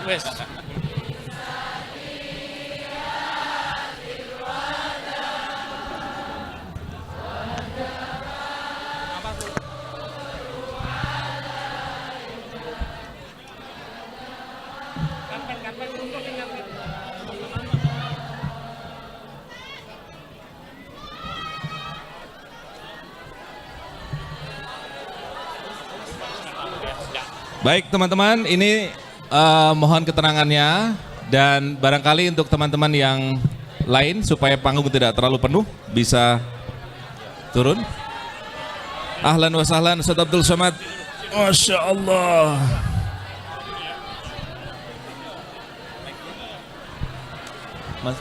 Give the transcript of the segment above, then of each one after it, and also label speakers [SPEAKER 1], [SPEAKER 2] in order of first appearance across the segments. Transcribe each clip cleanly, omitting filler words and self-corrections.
[SPEAKER 1] Wes.
[SPEAKER 2] Baik teman-teman, ini mohon keterangannya dan barangkali untuk teman-teman yang lain supaya panggung tidak terlalu penuh bisa turun. Ahlan wa sahlan Ustaz Abdul Somad. Masya Allah. Mas.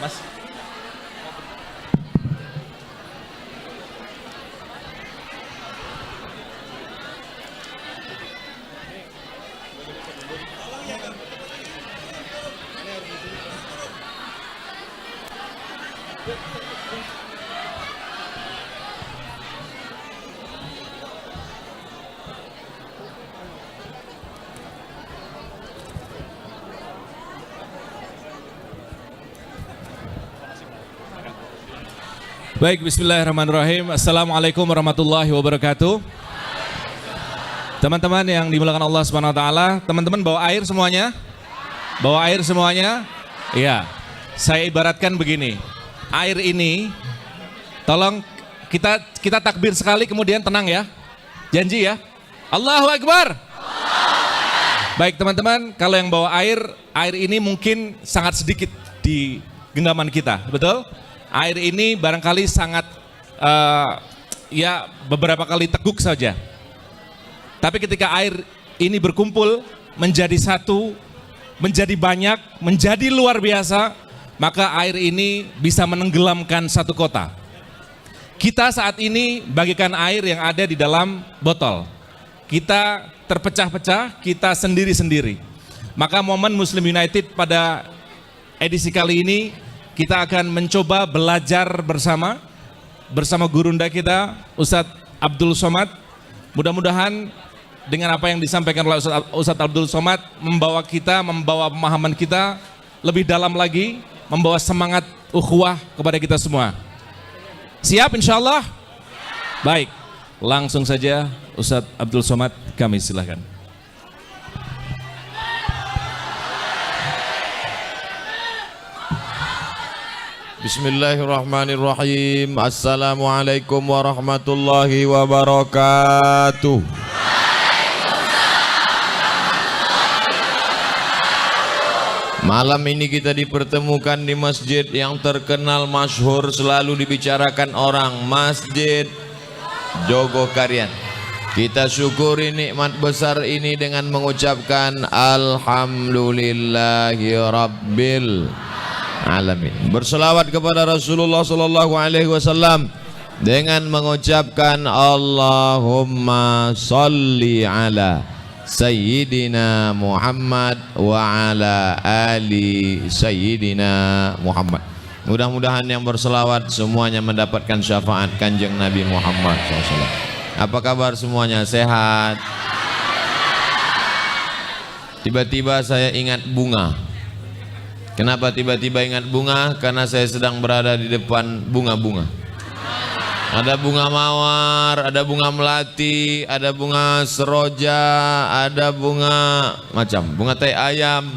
[SPEAKER 2] Mas. Baik, bismillahirrahmanirrahim. Assalamualaikum warahmatullahi wabarakatuh. Teman-teman yang dimuliakan Allah Subhanahu wa taala, teman-teman bawa air semuanya? Bawa air semuanya? Iya. Saya ibaratkan begini. Air ini tolong kita takbir sekali kemudian tenang ya. Janji ya. Allahu Akbar. Baik, teman-teman, kalau yang bawa air ini mungkin sangat sedikit di genggaman kita, betul? Air ini barangkali sangat ya beberapa kali teguk saja. Tapi ketika air ini berkumpul menjadi satu, menjadi banyak, menjadi luar biasa, maka air ini bisa menenggelamkan satu kota. Kita saat ini bagikan air yang ada di dalam botol. Kita terpecah-pecah, kita sendiri-sendiri. Maka momen Muslim United pada edisi kali ini kita akan mencoba belajar bersama gurunda kita Ustadz Abdul Somad. Mudah-mudahan dengan apa yang disampaikan oleh Ustadz Abdul Somad membawa pemahaman kita lebih dalam lagi, membawa semangat ukhuwah kepada kita semua. Siap insyaallah? Baik, langsung saja Ustadz Abdul Somad, kami silahkan.
[SPEAKER 3] Bismillahirrahmanirrahim. Assalamualaikum warahmatullahi wabarakatuh. Malam ini kita dipertemukan di masjid yang terkenal masyhur selalu dibicarakan orang, Masjid Jogokarian. Kita syukuri nikmat besar ini dengan mengucapkan alhamdulillahi rabbil alamin. Berselawat kepada Rasulullah sallallahu alaihi wasallam dengan mengucapkan Allahumma sholli ala sayyidina Muhammad wa ala ali sayyidina Muhammad. Mudah-mudahan yang berselawat semuanya mendapatkan syafaat Kanjeng Nabi Muhammad SAW. Apa kabar semuanya? Sehat? Tiba-tiba saya ingat bunga. Kenapa tiba-tiba ingat bunga? Karena saya sedang berada di depan bunga-bunga. Ada bunga mawar, ada bunga melati, ada bunga seroja, ada bunga bunga tai ayam.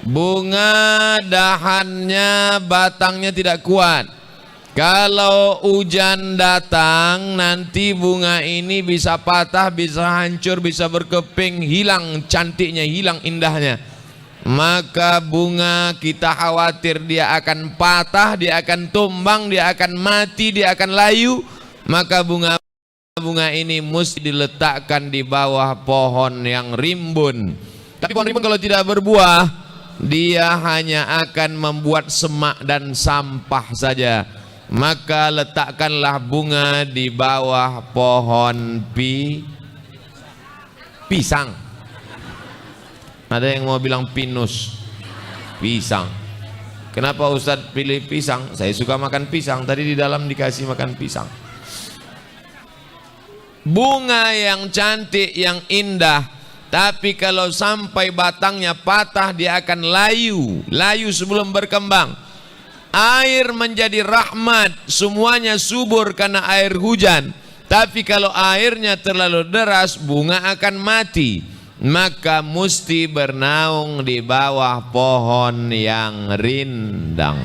[SPEAKER 3] Bunga dahannya, batangnya tidak kuat. Kalau hujan datang, nanti bunga ini bisa patah, bisa hancur, bisa berkeping, hilang cantiknya, hilang indahnya. Maka bunga kita khawatir dia akan patah, dia akan tumbang, dia akan mati, dia akan layu. Maka bunga ini mesti diletakkan di bawah pohon yang rimbun. Tapi pohon rimbun kalau tidak berbuah, dia hanya akan membuat semak dan sampah saja. Maka letakkanlah bunga di bawah pohon pisang. Ada yang mau bilang pinus, pisang. Kenapa Ustadz pilih pisang? Saya suka makan pisang. Tadi di dalam dikasih makan pisang. Bunga yang cantik, yang indah, tapi kalau sampai batangnya patah dia akan layu sebelum berkembang. Air menjadi rahmat, semuanya subur karena air hujan. Tapi kalau airnya terlalu deras, bunga akan mati. Maka mesti bernaung di bawah pohon yang rindang.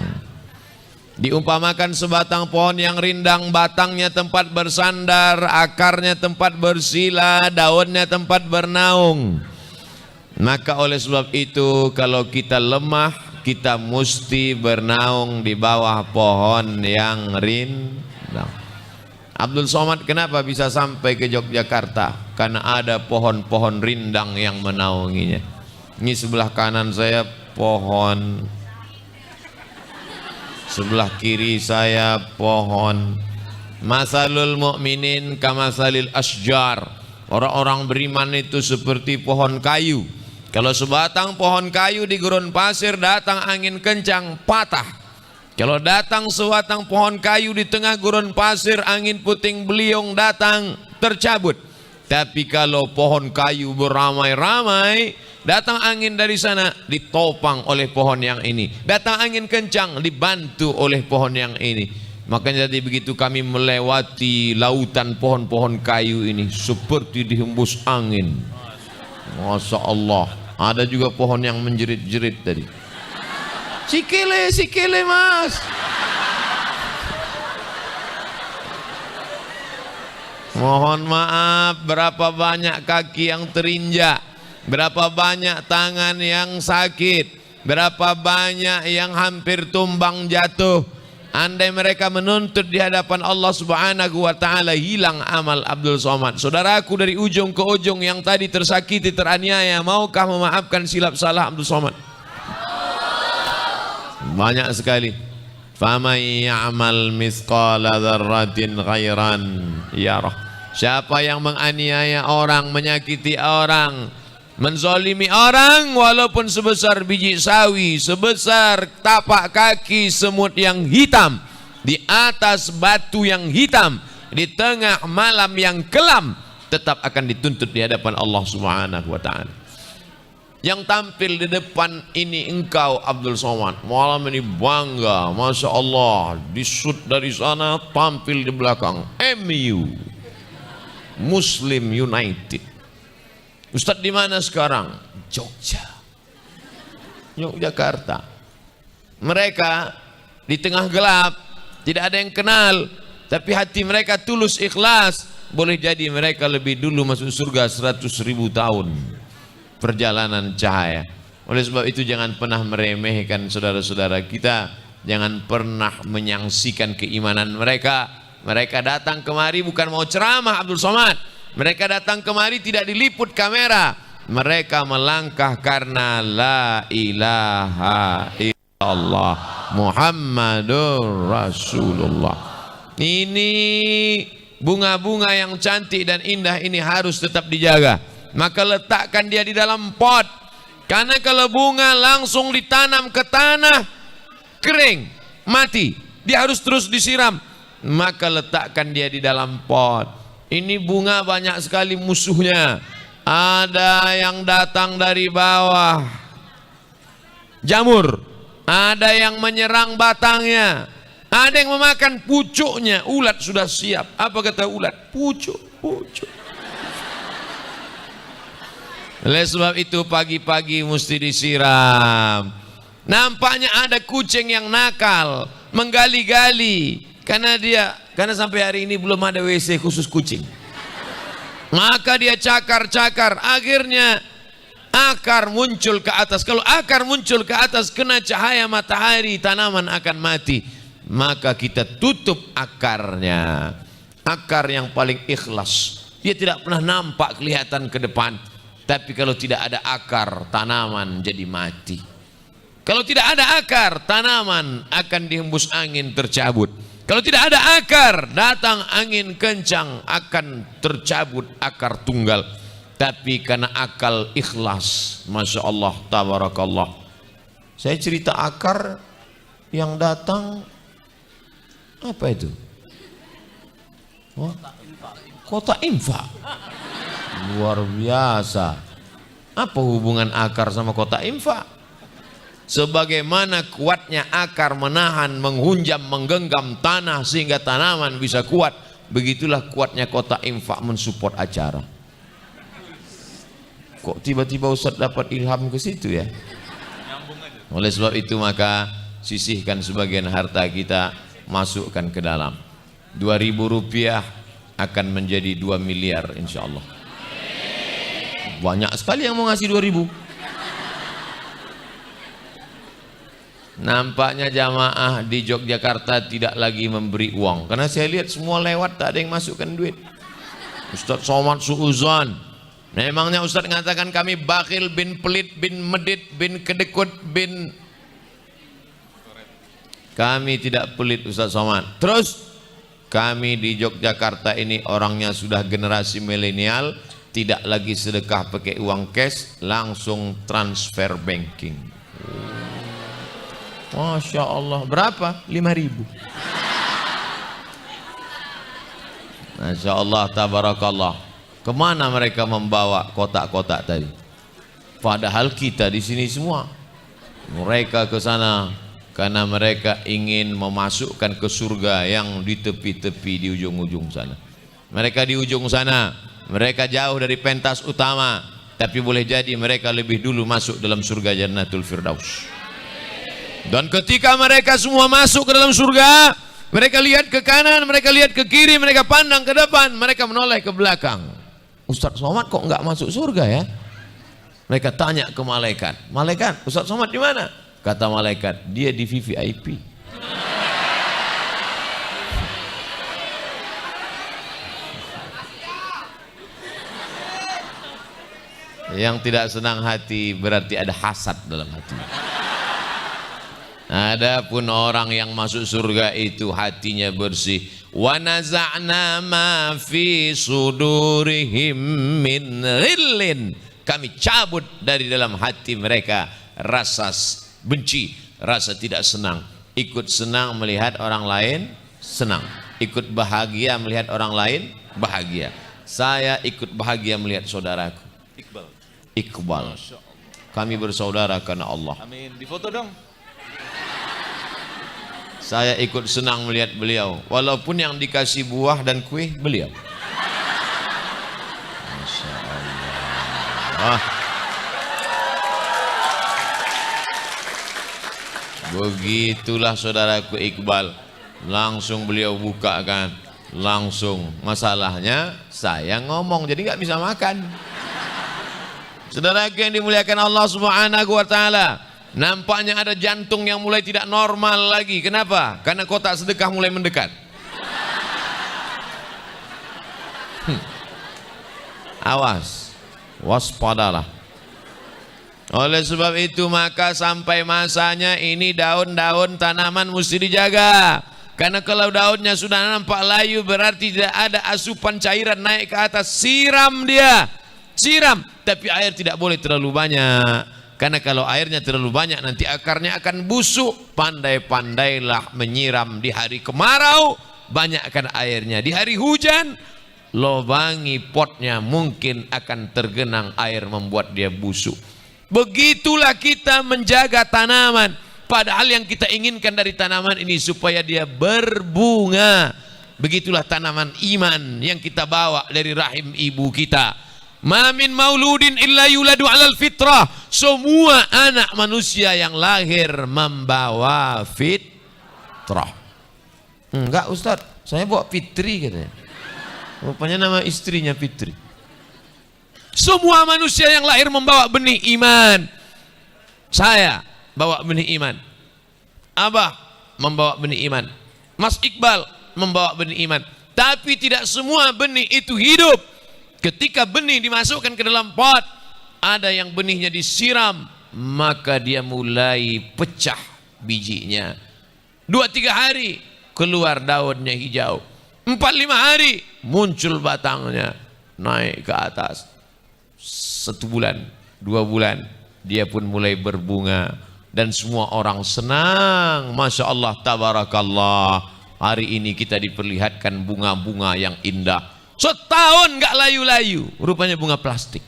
[SPEAKER 3] Diumpamakan sebatang pohon yang rindang, batangnya tempat bersandar, akarnya tempat bersila, daunnya tempat bernaung. Maka oleh sebab itu kalau kita lemah, kita mesti bernaung di bawah pohon yang rindang. Abdul Somad kenapa bisa sampai ke Yogyakarta? Karena ada pohon-pohon rindang yang menaunginya. Ini sebelah kanan saya pohon, sebelah kiri saya pohon. Masalul mu'minin kamasalil asjar. Orang-orang beriman itu seperti pohon kayu. Kalau sebatang pohon kayu di gurun pasir, datang angin kencang, patah. Kalau datang sebatang pohon kayu di tengah gurun pasir, angin puting beliung datang, tercabut. Tapi kalau pohon kayu beramai-ramai, datang angin dari sana, ditopang oleh pohon yang ini. Datang angin kencang, dibantu oleh pohon yang ini. Makanya jadi begitu kami melewati lautan pohon-pohon kayu ini, seperti dihembus angin. Masya Allah. Ada juga pohon yang menjerit-jerit tadi. Sikile mas. Mohon maaf, berapa banyak kaki yang terinjak, berapa banyak tangan yang sakit, berapa banyak yang hampir tumbang jatuh. Andai mereka menuntut di hadapan Allah Subhanahu wa ta'ala, hilang amal Abdul Somad. Saudaraku dari ujung ke ujung yang tadi tersakiti, teraniaya, maukah memaafkan silap salah Abdul Somad? Banyak sekali. Faman ya'mal mithqala dzarratin khairan yarah. Siapa yang menganiaya orang, menyakiti orang, menzalimi orang, walaupun sebesar biji sawi, sebesar tapak kaki semut yang hitam, di atas batu yang hitam, di tengah malam yang kelam, tetap akan dituntut di hadapan Allah Subhanahu wa ta'ala. Yang tampil di depan ini engkau Abdul Somad, malam ini bangga, Masya Allah, disut dari sana, tampil di belakang MU, Muslim United. Ustadz di mana sekarang? Yogyakarta. Mereka di tengah gelap, tidak ada yang kenal, tapi hati mereka tulus, ikhlas. Boleh jadi mereka lebih dulu masuk surga 100.000 tahun perjalanan cahaya. Oleh sebab itu jangan pernah meremehkan saudara-saudara kita, jangan pernah menyangsikan keimanan mereka. Mereka datang kemari bukan mau ceramah Abdul Somad, mereka datang kemari tidak diliput kamera, mereka melangkah karena la ilaha illallah Muhammadur Rasulullah. Ini bunga-bunga yang cantik dan indah ini harus tetap dijaga. Maka letakkan dia di dalam pot. Karena kalau bunga langsung ditanam ke tanah, kering, mati. Dia harus terus disiram. Maka letakkan dia di dalam pot. Ini bunga banyak sekali musuhnya. Ada yang datang dari bawah, jamur. Ada yang menyerang batangnya. Ada yang memakan pucuknya. Ulat sudah siap. Apa kata ulat? Pucuk. Oleh sebab itu pagi-pagi mesti disiram. Nampaknya ada kucing yang nakal, menggali-gali, karena sampai hari ini belum ada WC khusus kucing. Maka dia cakar-cakar, akhirnya akar muncul ke atas. Kalau akar muncul ke atas, kena cahaya matahari, tanaman akan mati. Maka kita tutup akarnya. Akar yang paling ikhlas, dia tidak pernah nampak kelihatan ke depan. Tapi kalau tidak ada akar, tanaman jadi mati. Kalau tidak ada akar, tanaman akan dihembus angin tercabut. Kalau tidak ada akar, datang angin kencang akan tercabut akar tunggal. Tapi karena akal ikhlas, Masya Allah, tabarakallah. Saya cerita akar yang datang apa itu? Oh, kota infak. Luar biasa. Apa hubungan akar sama kota infak? Sebagaimana kuatnya akar menahan, menghunjam, menggenggam tanah sehingga tanaman bisa kuat, begitulah kuatnya kota infak mensupport acara. Kok tiba-tiba Ustadz dapat ilham ke situ ya? Oleh sebab itu maka sisihkan sebagian harta kita, masukkan ke dalam. 2.000 rupiah akan menjadi 2 miliar insya Allah. Banyak sekali yang mau ngasih 2.000. Nampaknya jamaah di Yogyakarta tidak lagi memberi uang, karena saya lihat semua lewat tak ada yang masukkan duit. Ustadz Somad suuzan. Memangnya Ustadz mengatakan kami bakhil bin pelit bin medit bin kedekut bin. Kami tidak pelit Ustadz Somad. Terus kami di Yogyakarta ini orangnya sudah generasi milenial, tidak lagi sedekah pakai uang cash, langsung transfer banking. Masya Allah. Berapa? 5.000. Masya Allah, tabarakallah. Kemana mereka membawa kotak-kotak tadi? Padahal kita di sini semua. Mereka ke sana karena mereka ingin memasukkan ke surga yang di tepi-tepi di ujung-ujung sana. Mereka di ujung sana, mereka jauh dari pentas utama, tapi boleh jadi mereka lebih dulu masuk dalam surga Jannatul Firdaus. Dan ketika mereka semua masuk ke dalam surga, mereka lihat ke kanan, mereka lihat ke kiri, mereka pandang ke depan, mereka menoleh ke belakang. Ustadz Somad kok nggak masuk surga ya? Mereka tanya ke malaikat, malaikat, Ustadz Somad di mana? Kata malaikat, dia di VVIP. Yang tidak senang hati berarti ada hasad dalam hati. Adapun orang yang masuk surga itu hatinya bersih. Wa naza'na ma fi sudurihim min ghillin. Kami cabut dari dalam hati mereka rasa benci, rasa tidak senang. Ikut senang melihat orang lain senang, ikut bahagia melihat orang lain bahagia. Saya ikut bahagia melihat saudaraku Iqbal. Kami bersaudara karena Allah.
[SPEAKER 2] Amin. Di foto dong.
[SPEAKER 3] Saya ikut senang melihat beliau, walaupun yang dikasih buah dan kue beliau. Masya Allah. Begitulah saudaraku Iqbal. Langsung beliau buka kan, langsung. Masalahnya saya ngomong jadi nggak bisa makan. Saudaraku yang dimuliakan Allah Subhanahu wa Ta'ala, nampaknya ada jantung yang mulai tidak normal lagi. Kenapa? Karena kotak sedekah mulai mendekat. Awas, waspadalah. Oleh sebab itu maka sampai masanya ini daun-daun tanaman mesti dijaga. Karena kalau daunnya sudah nampak layu berarti tidak ada asupan cairan naik ke atas. Siram dia, siram. Tapi air tidak boleh terlalu banyak. Karena kalau airnya terlalu banyak nanti akarnya akan busuk. Pandai-pandailah menyiram di hari kemarau, banyakkan airnya. Di hari hujan, lobangi potnya, mungkin akan tergenang air membuat dia busuk. Begitulah kita menjaga tanaman. Padahal yang kita inginkan dari tanaman ini supaya dia berbunga. Begitulah tanaman iman yang kita bawa dari rahim ibu kita. Ma min mauludin illa yuladu 'alal fitrah. Semua anak manusia yang lahir membawa fitrah. Enggak Ustaz, saya bawa Fitri katanya. Rupanya nama istrinya Fitri. Semua manusia yang lahir membawa benih iman. Saya bawa benih iman. Abah membawa benih iman. Mas Iqbal membawa benih iman. Tapi tidak semua benih itu hidup. Ketika benih dimasukkan ke dalam pot, ada yang benihnya disiram, maka dia mulai pecah bijinya. 2-3 hari keluar daunnya hijau. 4-5 hari muncul batangnya naik ke atas. 1 bulan, 2 bulan dia pun mulai berbunga, dan semua orang senang. Masya Allah, tabarakallah. Hari ini kita diperlihatkan bunga-bunga yang indah. Setahun nggak layu-layu, rupanya bunga plastik.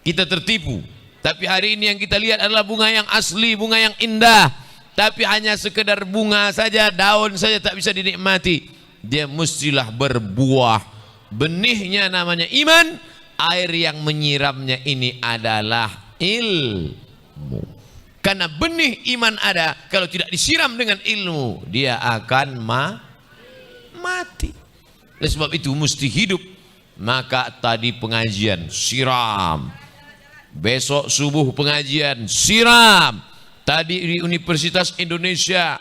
[SPEAKER 3] Kita tertipu. Tapi hari ini yang kita lihat adalah bunga yang asli, bunga yang indah. Tapi hanya sekedar bunga saja, daun saja tak bisa dinikmati. Dia mestilah berbuah. Benihnya namanya iman. Air yang menyiramnya ini adalah ilmu. Karena benih iman ada, kalau tidak disiram dengan ilmu, dia akan mati. Oleh sebab itu mesti hidup. Maka tadi pengajian, siram. Besok subuh pengajian, siram. Tadi di Universitas Indonesia,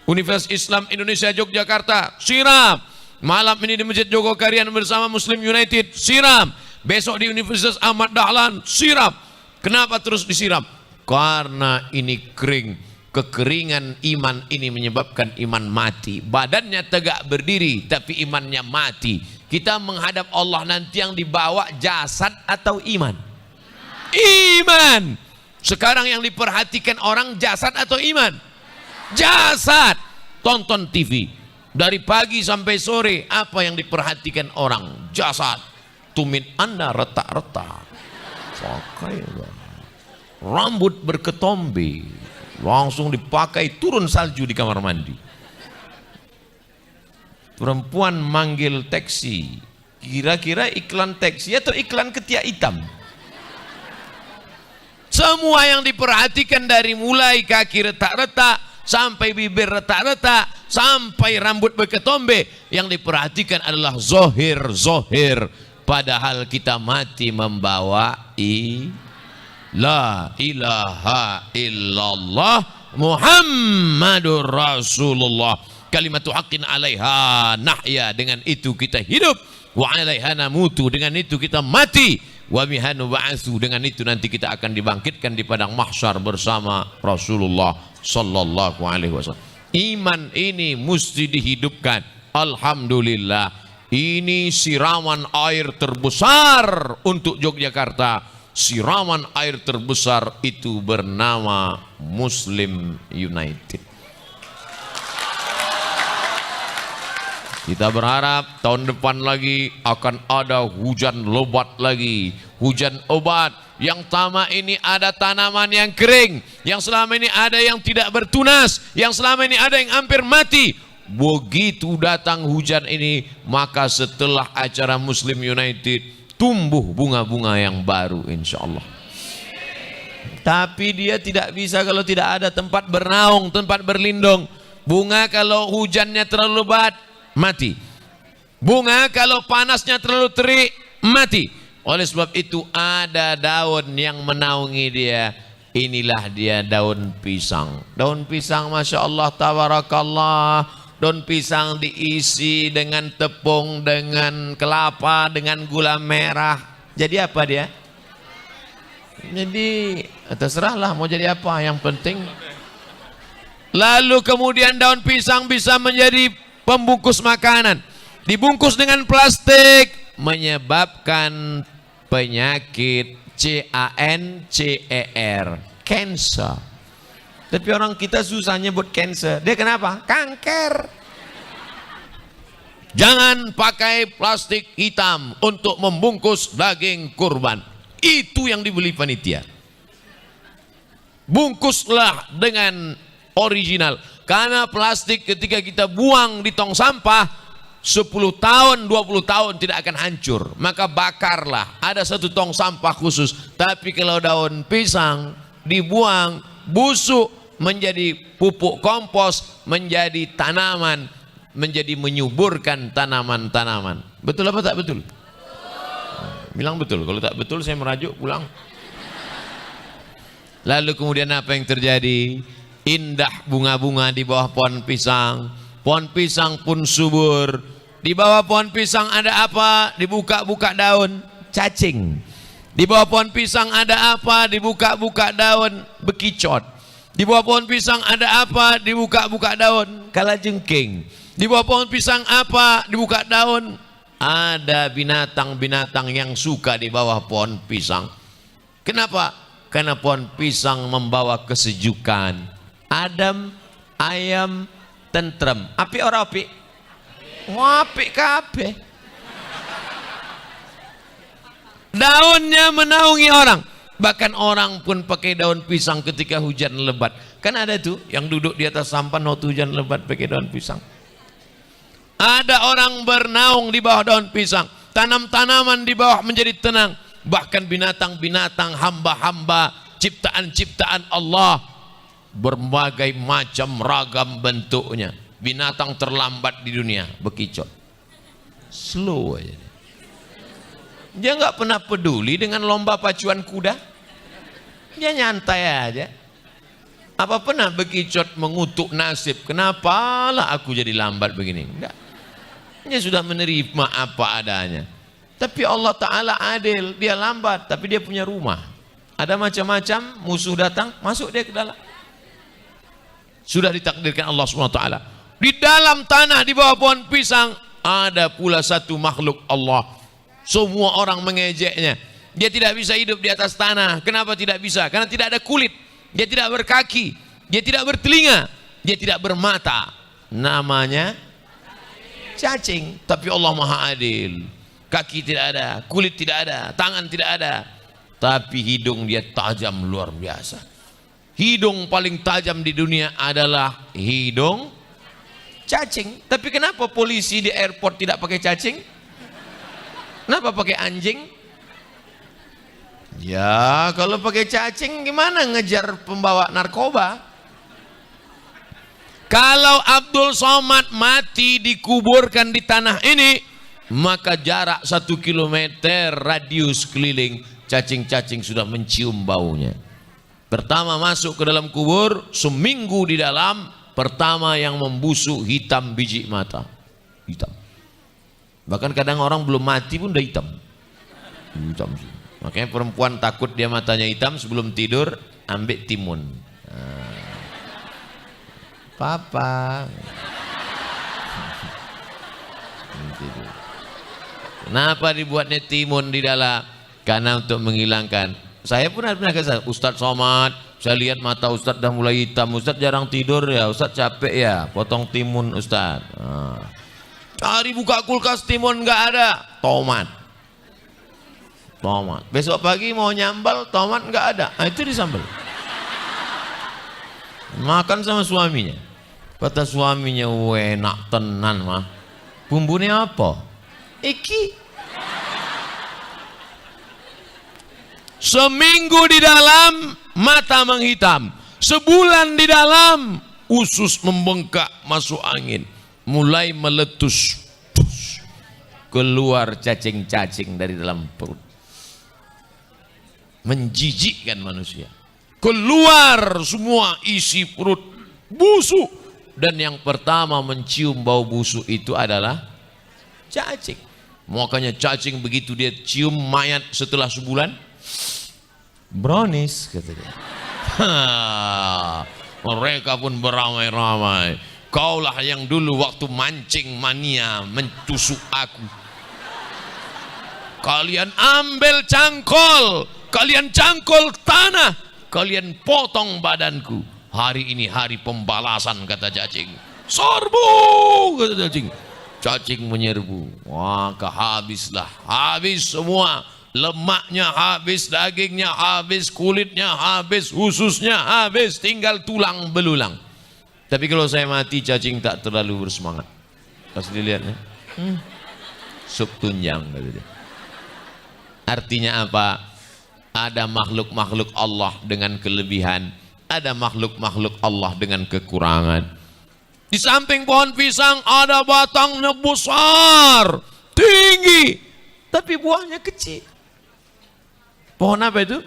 [SPEAKER 3] Universitas Islam Indonesia Yogyakarta, siram. Malam ini di Masjid Jogokarian bersama Muslim United, siram. Besok di Universitas Ahmad Dahlan, siram. Kenapa terus disiram? Karena ini kering. Kekeringan iman ini menyebabkan iman mati. Badannya tegak berdiri, tapi imannya mati. Kita menghadap Allah nanti yang dibawa jasad atau iman? Iman. Sekarang yang diperhatikan orang jasad atau iman? Jasad. Tonton TV dari pagi sampai sore, apa yang diperhatikan orang? Jasad. Tumit Anda retak-retak, rambut berketombe, langsung dipakai turun salju di kamar mandi. Perempuan manggil taksi, kira-kira iklan taksi atau iklan ketiak hitam? Semua yang diperhatikan dari mulai kaki retak-retak sampai bibir retak-retak sampai rambut berketombe, yang diperhatikan adalah zohir. Padahal kita mati membawa la ilaha illallah Muhammadur Rasulullah, kalimatu haqqin alaiha nahya, dengan itu kita hidup, wa alaiha namutu, dengan itu kita mati, wa bihanu ba'atsu, dengan itu nanti kita akan dibangkitkan di padang mahsyar bersama Rasulullah sallallahu alaihi wasallam. Iman ini mesti dihidupkan. Alhamdulillah, ini siraman air terbesar untuk Yogyakarta. Siraman air terbesar itu bernama Muslim United. Kita berharap tahun depan lagi akan ada hujan lebat lagi, hujan obat. Yang pertama ini ada tanaman yang kering, yang selama ini ada yang tidak bertunas, yang selama ini ada yang hampir mati. Begitu datang hujan ini, maka setelah acara Muslim United tumbuh bunga-bunga yang baru insya Allah. Tapi dia tidak bisa kalau tidak ada tempat bernaung, tempat berlindung. Bunga kalau hujannya terlalu lebat, mati. Bunga kalau panasnya terlalu terik, mati. Oleh sebab itu ada daun yang menaungi dia. Inilah dia daun pisang. Daun pisang Masya Allah tabarakallah. Daun pisang diisi dengan tepung, dengan kelapa, dengan gula merah. Jadi apa dia? Jadi terserahlah mau jadi apa, yang penting. Lalu kemudian daun pisang bisa menjadi pembungkus makanan. Dibungkus dengan plastik, menyebabkan penyakit CANCER, cancer. Tapi orang kita susah nyebut cancer. Dia kenapa? Kanker. Jangan pakai plastik hitam untuk membungkus daging kurban. Itu yang dibeli panitia. Bungkuslah dengan original. Karena plastik ketika kita buang di tong sampah 10 tahun, 20 tahun tidak akan hancur. Maka bakarlah. Ada satu tong sampah khusus. Tapi kalau daun pisang dibuang, busuk, menjadi pupuk kompos, menjadi tanaman, menjadi menyuburkan tanaman-tanaman. Betul apa tak betul? Bilang betul. Kalau tak betul saya merajuk pulang. Lalu kemudian apa yang terjadi? Indah bunga-bunga di bawah pohon pisang. Pohon pisang pun subur. Di bawah pohon pisang ada apa? Dibuka-buka daun, cacing. Di bawah pohon pisang ada apa? Dibuka-buka daun, bekicot. Di bawah pohon pisang ada apa? Dibuka-buka daun, kalajengking. Di bawah pohon pisang apa? Dibuka daun. Ada binatang-binatang yang suka di bawah pohon pisang. Kenapa? Karena pohon pisang membawa kesejukan. Adem, ayam, tentrem. Apik ora apik? Wah, apik kabeh. Daunnya menaungi orang. Bahkan orang pun pakai daun pisang ketika hujan lebat. Kan ada tuh yang duduk di atas sampan waktu hujan lebat pakai daun pisang. Ada orang bernaung di bawah daun pisang. Tanam-tanaman di bawah menjadi tenang. Bahkan binatang-binatang, hamba-hamba, ciptaan-ciptaan Allah. Berbagai macam ragam bentuknya. Binatang terlambat di dunia, bekicot. Slow aja. Dia nggak pernah peduli dengan lomba pacuan kuda. Dia nyantai aja. Apa pernah bekicot mengutuk nasib? Kenapalah aku jadi lambat begini? Enggak. Dia sudah menerima apa adanya. Tapi Allah Ta'ala adil. Dia lambat, tapi dia punya rumah. Ada macam-macam, musuh datang, masuk dia ke dalam. Sudah ditakdirkan Allah SWT. Di dalam tanah, di bawah pohon pisang, ada pula satu makhluk Allah. Semua orang mengejeknya. Dia tidak bisa hidup di atas tanah. Kenapa tidak bisa? Karena tidak ada kulit. Dia tidak berkaki. Dia tidak bertelinga. Dia tidak bermata. Namanya cacing. Tapi Allah Maha Adil. Kaki tidak ada, kulit tidak ada, tangan tidak ada. Tapi hidung dia tajam luar biasa. Hidung paling tajam di dunia adalah hidung cacing. Tapi kenapa polisi di airport tidak pakai cacing? Kenapa pakai anjing? Ya, kalau pakai cacing gimana ngejar pembawa narkoba? Kalau Abdul Somad mati dikuburkan di tanah ini, maka jarak 1 kilometer radius keliling cacing-cacing sudah mencium baunya. Pertama masuk ke dalam kubur, seminggu di dalam, pertama yang membusuk hitam biji mata. Hitam. Bahkan kadang orang belum mati pun udah hitam. Hitam. Makanya perempuan takut dia matanya hitam, sebelum tidur ambil timun. Papa. Kenapa dibuatnya timun di dalam? Karena untuk menghilangkan. Saya pun pernah kata, Ustadz Somad, saya lihat mata Ustadz dah mulai hitam. Ustadz jarang tidur ya, Ustadz capek ya, potong timun Ustadz. Cari buka kulkas timun nggak ada, tomat. Tomat. Besok pagi mau nyambal, tomat nggak ada. Nah, itu disambal. Makan sama suaminya. Kata suaminya, enak tenan mah. Bumbunya apa? Iki. Seminggu di dalam, mata menghitam. Sebulan di dalam, usus membengkak, masuk angin. Mulai meletus. Keluar cacing-cacing dari dalam perut. Menjijikkan manusia. Keluar semua isi perut busuk. Dan yang pertama mencium bau busuk itu adalah cacing. Makanya cacing begitu dia cium mayat setelah sebulan, brownies kata dia. Mereka pun beramai-ramai. Kaulah yang dulu waktu mancing mania mentusuk aku. Kalian ambil cangkol, kalian cangkol tanah, kalian potong badanku. Hari ini hari pembalasan kata cacing. Serbu kata cacing. Cacing menyerbu. Maka habislah. Habis semua. Lemaknya habis, dagingnya habis, kulitnya habis, ususnya habis. Tinggal tulang belulang. Tapi kalau saya mati cacing tak terlalu bersemangat. Pas dilihatnya. Sup tunjang kata dia. Artinya apa? Ada makhluk-makhluk Allah dengan kelebihan. Ada makhluk-makhluk Allah dengan kekurangan. Di samping pohon pisang ada batangnya besar, tinggi, tapi buahnya kecil. Pohon apa itu?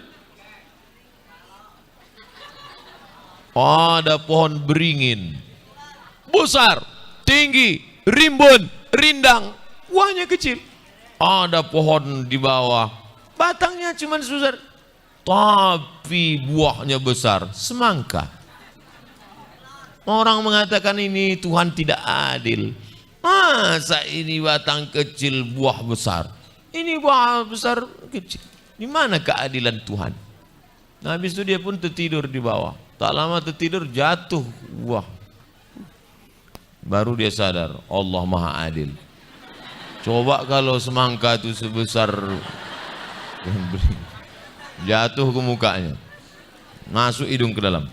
[SPEAKER 3] Ada pohon beringin. Besar, tinggi, rimbun, rindang, buahnya kecil. Ada pohon di bawah, batangnya cuma sebesar, tapi buahnya besar, semangka. Orang mengatakan ini Tuhan tidak adil. Masa ini batang kecil buah besar, ini buah besar kecil. Di mana keadilan Tuhan? Nah, habis itu dia pun tertidur di bawah. Tak lama tertidur jatuh. Wah. Baru dia sadar, Allah Maha Adil. Coba kalau semangka itu sebesar jatuh ke mukanya, masuk hidung ke dalam.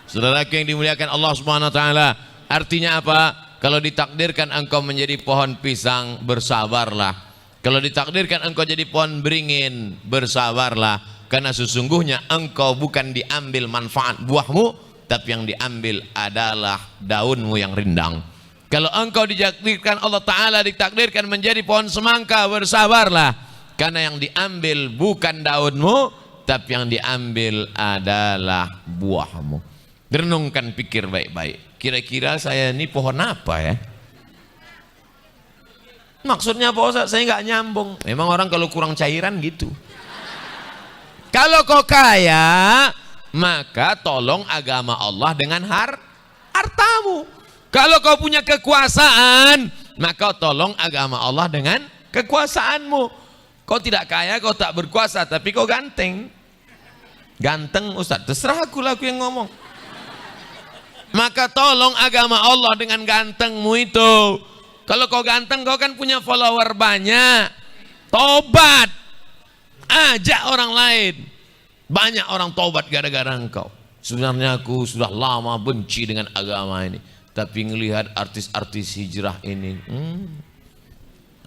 [SPEAKER 3] Saudara yang dimuliakan Allah Subhanahu wa taala, artinya apa? Kalau ditakdirkan engkau menjadi pohon pisang, bersabarlah. Kalau ditakdirkan engkau jadi pohon beringin, bersabarlah. Karena sesungguhnya engkau bukan diambil manfaat buahmu, tapi yang diambil adalah daunmu yang rindang. Kalau engkau ditakdirkan Allah Ta'ala, ditakdirkan menjadi pohon semangka, bersabarlah. Karena yang diambil bukan daunmu, tapi yang diambil adalah buahmu. Renungkan, pikir baik-baik. Kira-kira saya ini pohon apa ya? Maksudnya Pak Ustaz, saya nggak nyambung. Memang orang kalau kurang cairan gitu. Kalau kau kaya, maka tolong agama Allah dengan hartamu. Kalau kau punya kekuasaan, maka tolong agama Allah dengan kekuasaanmu. Kau tidak kaya, kau tak berkuasa, tapi kau ganteng. Ganteng Ustaz, terserah aku yang ngomong. Maka tolong agama Allah dengan gantengmu itu. Kalau kau ganteng, kau kan punya follower banyak. Tobat, ajak orang lain. Banyak orang tobat gara-gara engkau. Sebenarnya aku sudah lama benci dengan agama ini, tapi ngelihat artis-artis hijrah ini,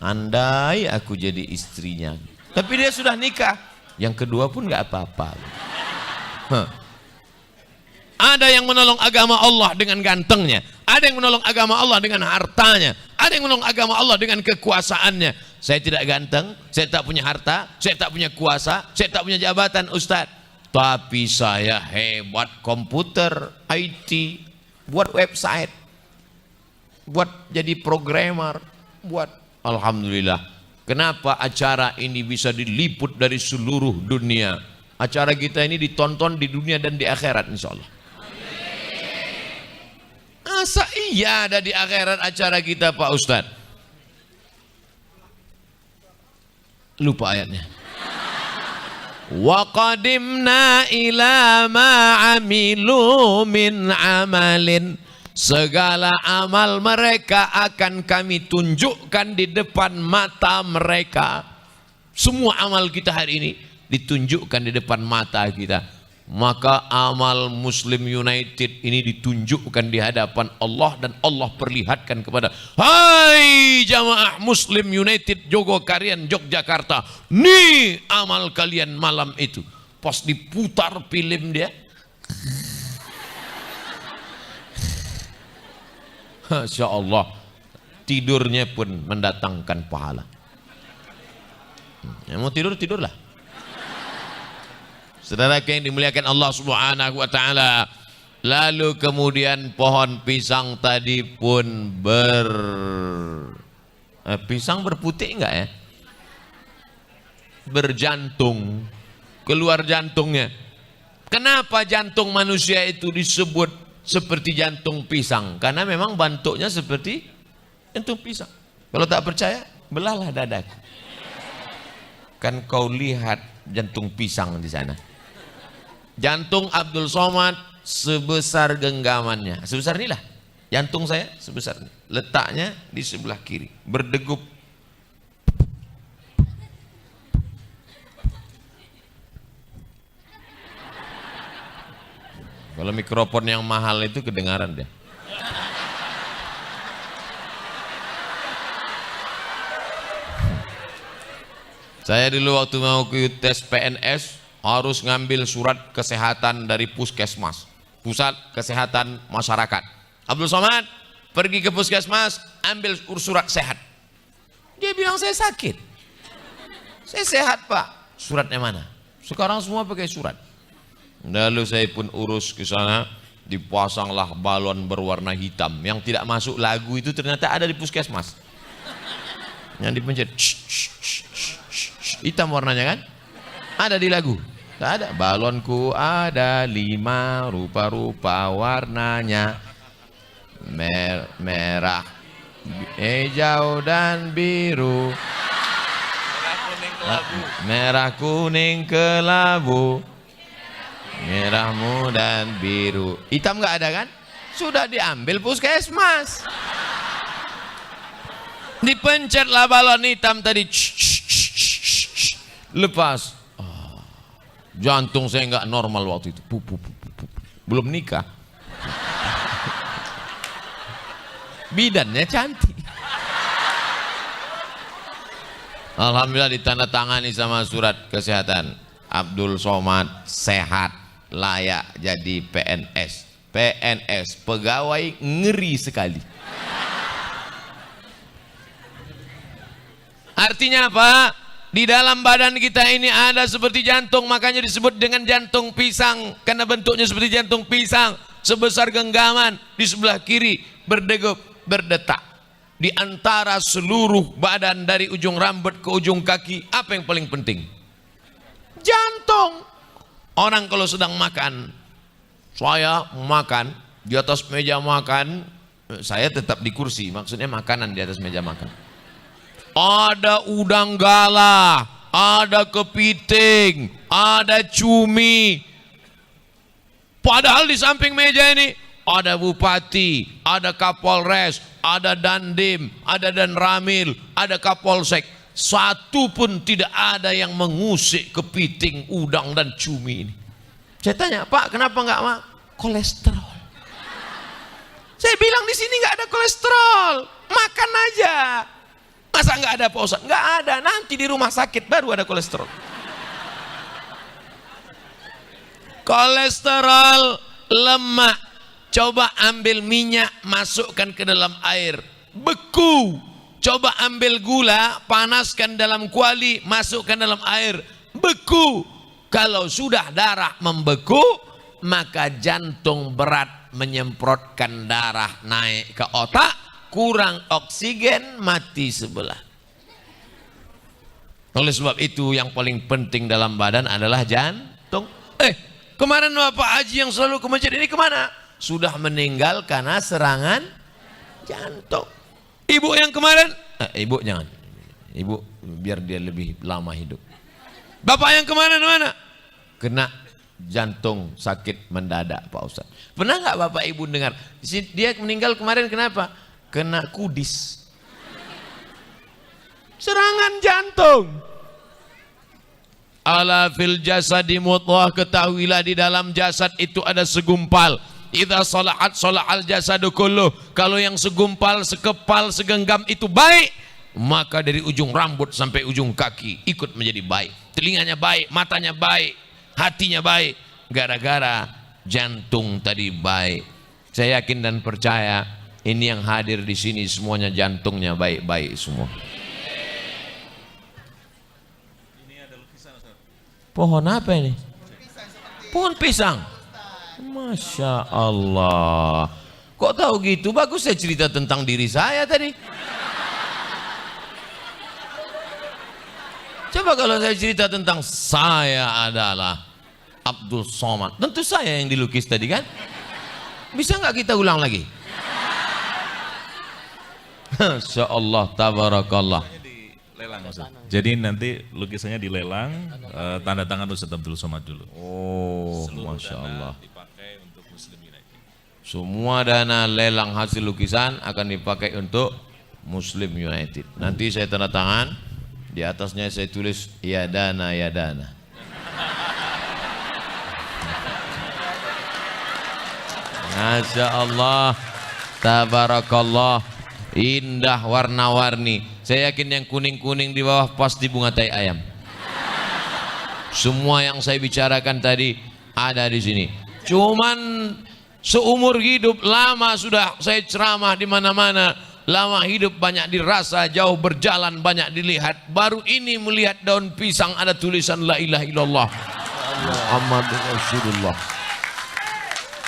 [SPEAKER 3] andai aku jadi istrinya. Tapi dia sudah nikah, yang kedua pun nggak apa-apa. Ada yang menolong agama Allah dengan gantengnya, ada yang menolong agama Allah dengan hartanya, ada yang menolong agama Allah dengan kekuasaannya. Saya tidak ganteng, saya tak punya harta, saya tak punya kuasa, saya tak punya jabatan Ustaz, tapi saya hebat komputer, IT, buat website, buat jadi programmer, buat. Alhamdulillah. Kenapa acara ini bisa diliput dari seluruh dunia? Acara kita ini ditonton di dunia dan di akhirat insya Allah. Masa iya ada di akhirat acara kita Pak Ustadz? Lupa ayatnya. Wa qadimna ila ma amilu min amalin. Segala amal mereka akan kami tunjukkan di depan mata mereka. Semua amal kita hari ini ditunjukkan di depan mata kita. Maka amal Muslim United ini ditunjukkan di hadapan Allah, dan Allah perlihatkan kepada, hai jamaah Muslim United Jogokarian Yogyakarta, nih amal kalian malam itu. Pas diputar film dia, Masya Allah, tidurnya pun mendatangkan pahala. Yang mau tidur, tidurlah. Saudara yang dimuliakan Allah Subhanahu wa taala. Lalu kemudian pohon pisang tadi pun pisang berputik enggak ya? Berjantung. Keluar jantungnya. Kenapa jantung manusia itu disebut seperti jantung pisang? Karena memang bentuknya seperti jantung pisang. Kalau tak percaya, belahlah dadaku. Kan kau lihat jantung pisang di sana. Jantung Abdul Somad sebesar genggamannya, sebesar inilah. Jantung saya sebesar ini. Letaknya di sebelah kiri, berdegup. Kalau mikrofon yang mahal itu kedengaran deh. Saya dulu waktu mau ke tes PNS harus ngambil surat kesehatan dari puskesmas, pusat kesehatan masyarakat. Abdul Somad pergi ke puskesmas, ambil surat sehat. Dia bilang saya sakit. Saya sehat Pak. Suratnya mana? Sekarang semua pakai surat. Lalu saya pun urus ke sana, dipasanglah balon berwarna hitam yang tidak masuk lagu itu, ternyata ada di puskesmas. Yang dipencet, hitam warnanya kan? Ada di lagu. Tak ada. Balonku ada 5 rupa-rupa warnanya, merah, hijau dan biru, merah kuning kelabu. merah, dan biru. Hitam nggak ada kan? Sudah diambil puskesmas. Dipencetlah balon hitam tadi. Lepas. Jantung saya nggak normal waktu itu. Belum nikah. Bidannya cantik. Alhamdulillah ditandatangani sama surat kesehatan. Abdul Somad sehat, layak jadi PNS. PNS, pegawai ngeri sekali. Artinya apa? Di dalam badan kita ini ada seperti jantung, makanya disebut dengan jantung pisang, karena bentuknya seperti jantung pisang, sebesar genggaman, di sebelah kiri berdegup, berdetak. Di antara seluruh badan dari ujung rambut ke ujung kaki, apa yang paling penting? Jantung. Orang kalau sedang makan, saya makan di atas meja makan, saya tetap di kursi, maksudnya makanan di atas meja makan. Ada udang galah, ada kepiting, ada cumi. Padahal di samping meja ini ada bupati, ada kapolres, ada dandim, ada danramil, ada kapolsek. Satu pun tidak ada yang mengusik kepiting, udang dan cumi ini. Saya tanya, Pak, kenapa nggak mak? Kolesterol. Saya bilang di sini nggak ada kolesterol, makan aja. Masa nggak ada Pak Ustaz? Nggak ada, nanti di rumah sakit baru ada kolesterol. Kolesterol, lemak. Coba ambil minyak, masukkan ke dalam air, beku. Coba ambil gula, panaskan dalam kuali, masukkan dalam air, beku. Kalau sudah darah membeku, maka jantung berat menyemprotkan darah naik ke otak, kurang oksigen, mati sebelah. Oleh sebab itu yang paling penting dalam badan adalah jantung. Kemarin Bapak Haji yang selalu ke masjid ini kemana? Sudah meninggal karena serangan jantung. Ibu yang kemarin, ibu jangan. Ibu biar dia lebih lama hidup. Bapak yang kemarin mana? Kena jantung sakit mendadak Pak Ustaz. Pernah nggak Bapak Ibu dengar? Dia meninggal kemarin kenapa? Kena kudis. Serangan jantung. Ala fil jasadi mudghah, ketahuilah di dalam jasad itu ada segumpal. Idza salahat salahal jasadu kulluh. Kalau yang segumpal, sekepal, segenggam itu baik, maka dari ujung rambut sampai ujung kaki ikut menjadi baik. Telinganya baik, matanya baik, hatinya baik, gara-gara jantung tadi baik. Saya yakin dan percaya ini yang hadir di sini semuanya jantungnya baik-baik semua. Pohon apa ini? Pohon pisang. Masya Allah. Kok tahu gitu? Bagus saya cerita tentang diri saya tadi. Coba kalau saya cerita tentang saya adalah Abdul Somad, tentu saya yang dilukis tadi kan? Bisa nggak kita ulang lagi? Masya Allah, tabarakallah.
[SPEAKER 2] Jadi nanti lukisannya dilelang, tanda tangan Ustaz Abdul Somad dulu.
[SPEAKER 3] Oh,
[SPEAKER 2] seluruh
[SPEAKER 3] Masya
[SPEAKER 2] dana
[SPEAKER 3] Allah.
[SPEAKER 2] dipakai untuk Muslim United.
[SPEAKER 3] Semua dana lelang hasil lukisan akan dipakai untuk Muslim United. Nanti saya tanda tangan, di atasnya saya tulis ya dana ya dana. Masya Allah, tabarakallah, indah warna-warni. Saya yakin yang kuning-kuning di bawah pasti bunga tai ayam. Semua yang saya bicarakan tadi ada di sini. Cuman seumur hidup lama sudah saya ceramah di mana-mana. Lama hidup banyak dirasa, jauh berjalan banyak dilihat. Baru ini melihat daun pisang ada tulisan la ilaha illallah Muhammadur Rasulullah.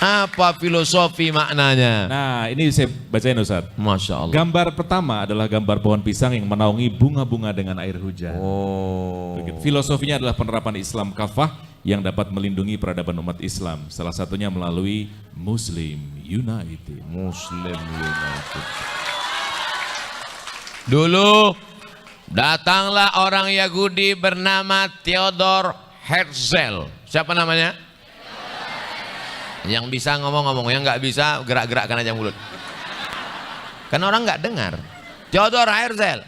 [SPEAKER 3] Apa filosofi maknanya?
[SPEAKER 2] Nah, ini saya bacain Ustaz.
[SPEAKER 3] Masya Allah.
[SPEAKER 2] Gambar pertama adalah gambar pohon pisang yang menaungi bunga-bunga dengan air hujan.
[SPEAKER 3] Oh.
[SPEAKER 2] Begitu. Filosofinya adalah penerapan Islam kafah yang dapat melindungi peradaban umat Islam. Salah satunya melalui Muslim United.
[SPEAKER 3] Muslim United. Dulu datanglah orang Yahudi bernama Theodor Herzl. Siapa namanya? Yang bisa ngomong-ngomong, yang nggak bisa gerak-gerakkan aja mulut. Karena orang nggak dengar. Theodor Herzl.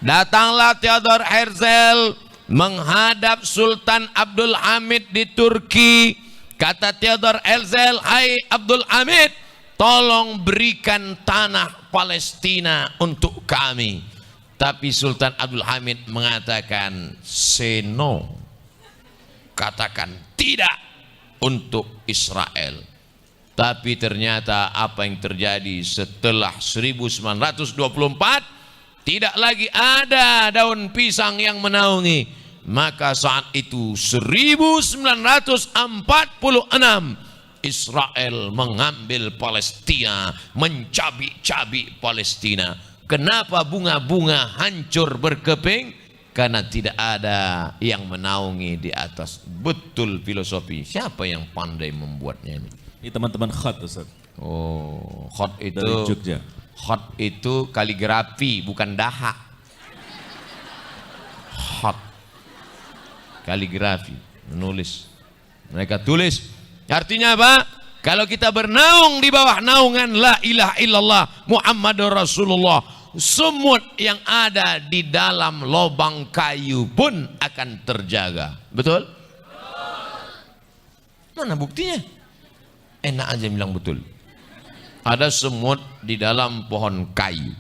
[SPEAKER 3] Datanglah Theodor Herzl menghadap Sultan Abdul Hamid di Turki. Kata Theodor Herzl, hai Abdul Hamid, tolong berikan tanah Palestina untuk kami. Tapi Sultan Abdul Hamid mengatakan, seno, katakan tidak untuk Israel. Tapi ternyata apa yang terjadi setelah 1924, tidak lagi ada daun pisang yang menaungi. Maka saat itu 1946 Israel mengambil Palestina, mencabik-cabik Palestina. Kenapa bunga-bunga hancur berkeping? Karena tidak ada yang menaungi di atas. Betul filosofi. Siapa yang pandai membuatnya ini?
[SPEAKER 2] Ini teman-teman Khat, Ustaz.
[SPEAKER 3] Oh, Khat itu
[SPEAKER 2] Dari Jogja.
[SPEAKER 3] Khat itu kaligrafi, bukan dahak. Khat kaligrafi, menulis. Mereka tulis. Artinya apa? Kalau kita bernaung di bawah naungan la ilaha illallah Muhammadur Rasulullah, semut yang ada di dalam lubang kayu pun akan terjaga. Betul? Mana buktinya? Enak aja bilang betul. Ada semut di dalam pohon kayu.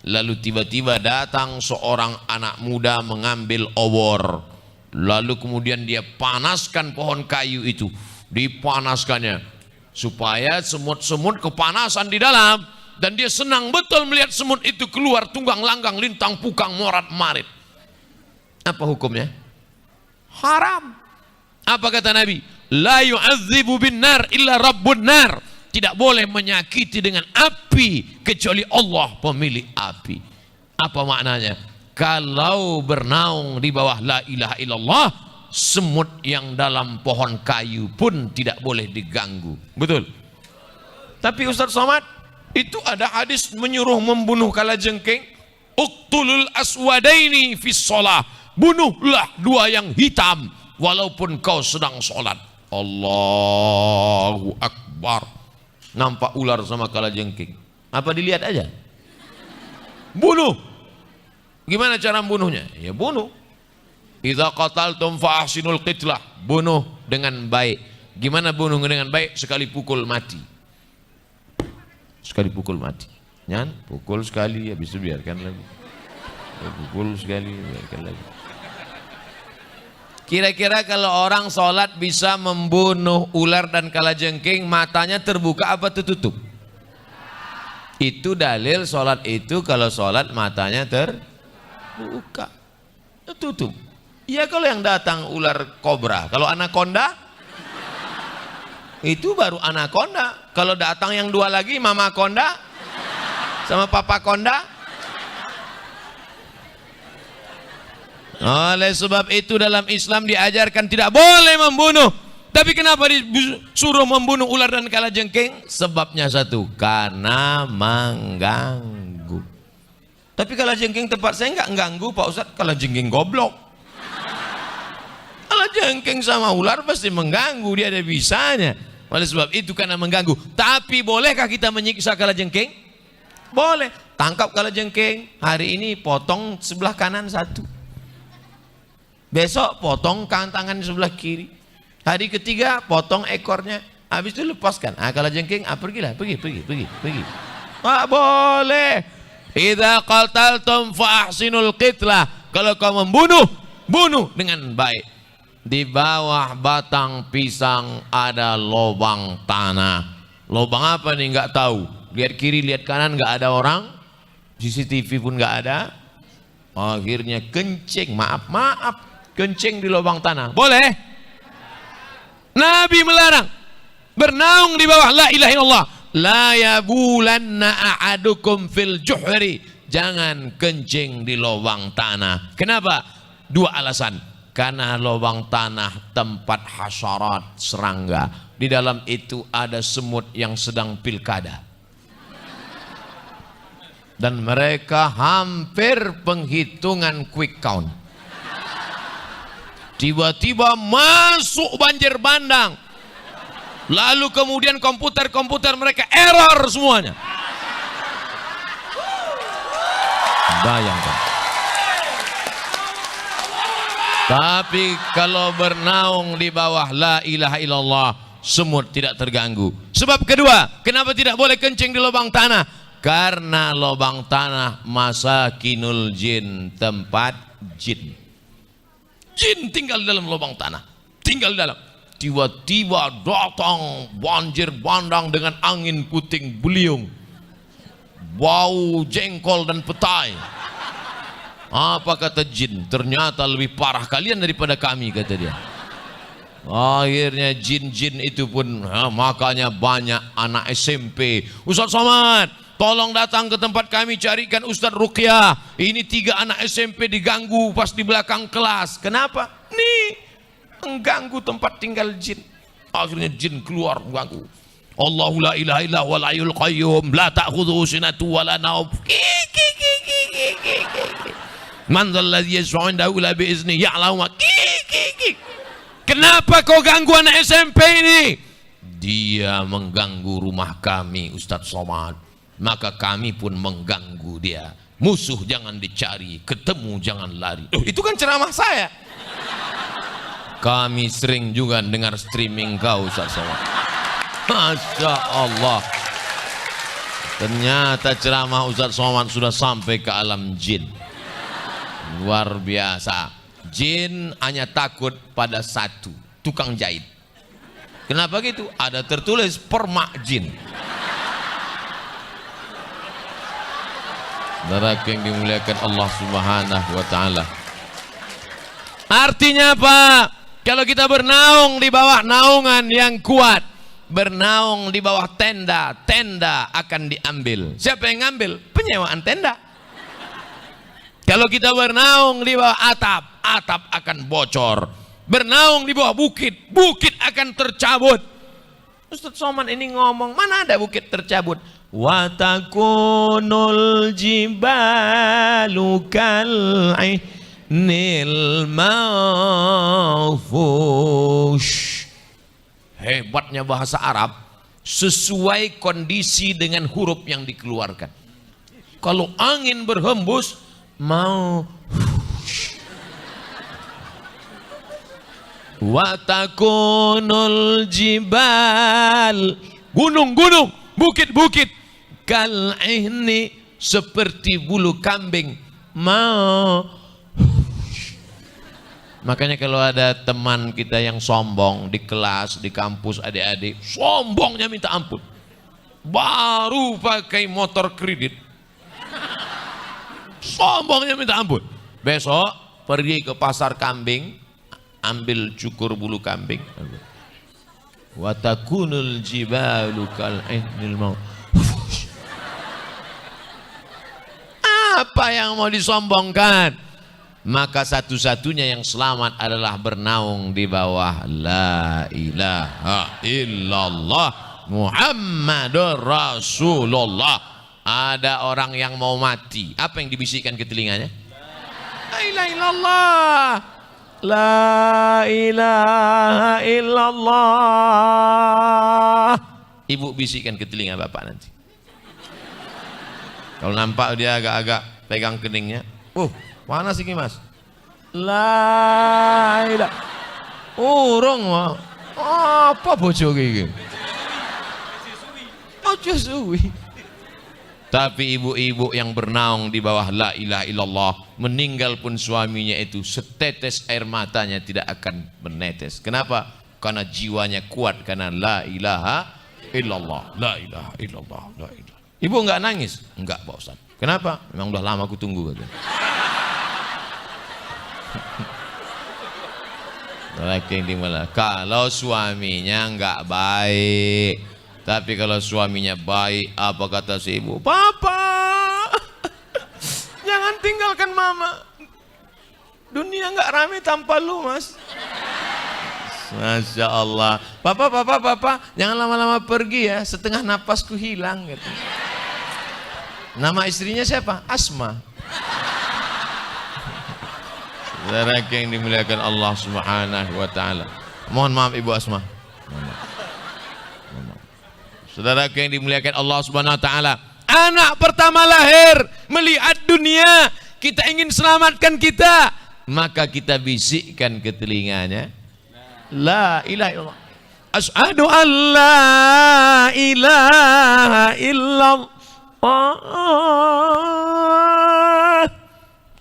[SPEAKER 3] Lalu tiba-tiba datang seorang anak muda mengambil obor. Lalu kemudian dia panaskan pohon kayu itu. Dipanaskannya supaya semut-semut kepanasan di dalam. Dan dia senang betul melihat semut itu keluar tunggang langgang, lintang pukang, morat marit. Apa hukumnya? Haram. Apa kata Nabi? La yu'adzibu bin nar illa rabbun nar. Tidak boleh menyakiti dengan api kecuali Allah pemilik api. Apa maknanya? Kalau bernaung di bawah la ilaha illallah, semut yang dalam pohon kayu pun tidak boleh diganggu. Betul? Tapi Ustaz Somad, itu ada hadis menyuruh membunuh kalajengking. Uqtulul aswadaini fis shalah. Bunuhlah dua yang hitam walaupun kau sedang sholat. Allahu Akbar. Nampak ular sama kalajengking. Apa dilihat aja? Bunuh. Gimana cara membunuhnya? Ya bunuh. Idza qataltum fa ahsinul qitlah. Bunuh dengan baik. Gimana bunuh dengan baik? Sekali pukul mati. Sekali pukul mati. Nyan, pukul sekali, habis itu biarkan lagi. Pukul sekali, biarkan lagi. Kira-kira kalau orang sholat bisa membunuh ular dan kalajengking, matanya terbuka apa tertutup? Itu dalil sholat itu, kalau sholat matanya terbuka, tertutup. Iya kalau yang datang ular kobra, kalau anaconda itu baru anaconda. Kalau datang yang dua lagi, mama konda sama papa konda. Oleh sebab itu dalam Islam diajarkan tidak boleh membunuh. Tapi kenapa disuruh membunuh ular dan kalajengking? Sebabnya satu, karena mengganggu. Tapi kalajengking tempat saya nggak mengganggu Pak Ustadz, kalajengking goblok. Kalajengking sama ular pasti mengganggu, dia ada bisanya. Oleh sebab itu karena mengganggu. Tapi bolehkah kita menyiksa kalajengking? Boleh. Tangkap kalajengking, hari ini potong sebelah kanan satu. Besok potong tangan sebelah kiri. Hari ketiga potong ekornya. Habis itu lepaskan. Kalajengking, pergilah, pergi. Tak boleh. Idza qataltum fa ahsinul qitlah. Kalau kau membunuh, bunuh dengan baik. Di bawah batang pisang ada lubang tanah. Lubang apa nih? Nggak tahu. Lihat kiri, lihat kanan, nggak ada orang. CCTV pun nggak ada. Akhirnya kencing, maaf. Kencing di lubang tanah. Boleh? Nabi melarang bernaung di bawah la ilaha illallah. La yabulanna a'adukum fil juhri. Jangan kencing di lubang tanah. Kenapa? Dua alasan. Karena lubang tanah tempat hasyarat, serangga. Di dalam itu ada semut yang sedang pilkada. Dan mereka hampir penghitungan quick count. Tiba-tiba masuk banjir bandang. Lalu kemudian komputer mereka error semuanya. Bayangkan. Tapi kalau bernaung di bawah la ilaha illallah, semut tidak terganggu. Sebab kedua, kenapa tidak boleh kencing di lubang tanah? Karena lubang tanah masakinul jin, tempat jin. Jin tinggal di dalam lubang tanah, tinggal di dalam. Tiba-tiba datang banjir bandang dengan angin puting beliung, bau jengkol dan petai. Apa kata jin? Ternyata lebih parah kalian daripada kami, kata dia. Akhirnya jin-jin itu pun, makanya banyak anak SMP. Ustaz Somad, tolong datang ke tempat kami, carikan Ustaz Ruqyah. Ini 3 anak SMP diganggu pas di belakang kelas. Kenapa? Nih, mengganggu tempat tinggal jin. Akhirnya jin keluar mengganggu. Allahu la ilaha illa huwal hayyul qayyum, la ta'khudhuhu sinatun wa la nawm. Man dzal ladzi yashfa'u 'indahu illa bi idznihi ya'lamu ma. Kenapa kau ganggu anak SMP ini? Dia mengganggu rumah kami, Ustaz Somad. Maka kami pun mengganggu dia. Musuh jangan dicari, ketemu jangan lari. Itu kan ceramah saya. Kami sering juga dengar streaming kau, Ustaz Somad. Masya Allah. Ternyata ceramah Ustaz Somad sudah sampai ke alam jin. Luar biasa. Jin hanya takut pada satu, tukang jahit. Kenapa gitu? Ada tertulis permak jin. Neraka yang dimuliakan Allah Subhanahu wa taala. Artinya apa? Kalau kita bernaung di bawah naungan yang kuat, bernaung di bawah tenda, tenda akan diambil. Siapa yang ngambil? Penyewaan tenda. Kalau kita bernaung di bawah atap, atap akan bocor. Bernaung di bawah bukit, bukit akan tercabut. Ustaz Somad ini ngomong, mana ada bukit tercabut? Wa takunul jibalu kal'inil mawfush. Hebatnya bahasa Arab, sesuai kondisi dengan huruf yang dikeluarkan. Kalau angin berhembus, mau watakunul jibal, gunung-gunung, bukit-bukit, kal ihni, seperti bulu kambing, mau. Makanya kalau ada teman kita yang sombong di kelas, di kampus, adik-adik sombongnya minta ampun, baru pakai motor kredit, sombongnya minta ampun. Besok pergi ke pasar kambing, ambil cukur bulu kambing. Wa takunul jibalu kal ihnil maut. Apa yang mau disombongkan? Maka satu-satunya yang selamat adalah bernaung di bawah la ilaha illallah Muhammadur Rasulullah. Ada orang yang mau mati, apa yang dibisikkan ke telinganya? La ilaha illallah, la ilaha illallah. Ibu bisikkan ke telinga bapak nanti. Kalau nampak dia agak-agak pegang keningnya, mana sih mas? La ilaha, urung mah. Apa bojo gini? Ojo suwi. Tapi ibu-ibu yang bernaung di bawah la ilaha illallah, meninggal pun suaminya itu setetes air matanya tidak akan menetes. Kenapa? Karena jiwanya kuat, karena la ilaha illallah, la ilaha illallah, la ilaha. Ibu enggak nangis? Enggak Pak Ustaz. Kenapa? Memang udah lama aku tunggu katanya. Kalau suaminya enggak baik, tapi kalau suaminya baik, apa kata si ibu? Papa, jangan tinggalkan mama. Dunia enggak ramai tanpa lu, mas. Masya Allah. Papa, jangan lama-lama pergi ya, setengah napasku hilang gitu. Nama istrinya siapa? Asma. Saudara yang dimuliakan Allah Subhanahu wa taala. Mohon maaf Ibu Asma. Saudaraku yang dimuliakan Allah Subhanahu wa taala, anak pertama lahir melihat dunia, kita ingin selamatkan kita, maka kita bisikkan ke telinganya, la ilaha illallah, asyhadu an la ilaha illallah,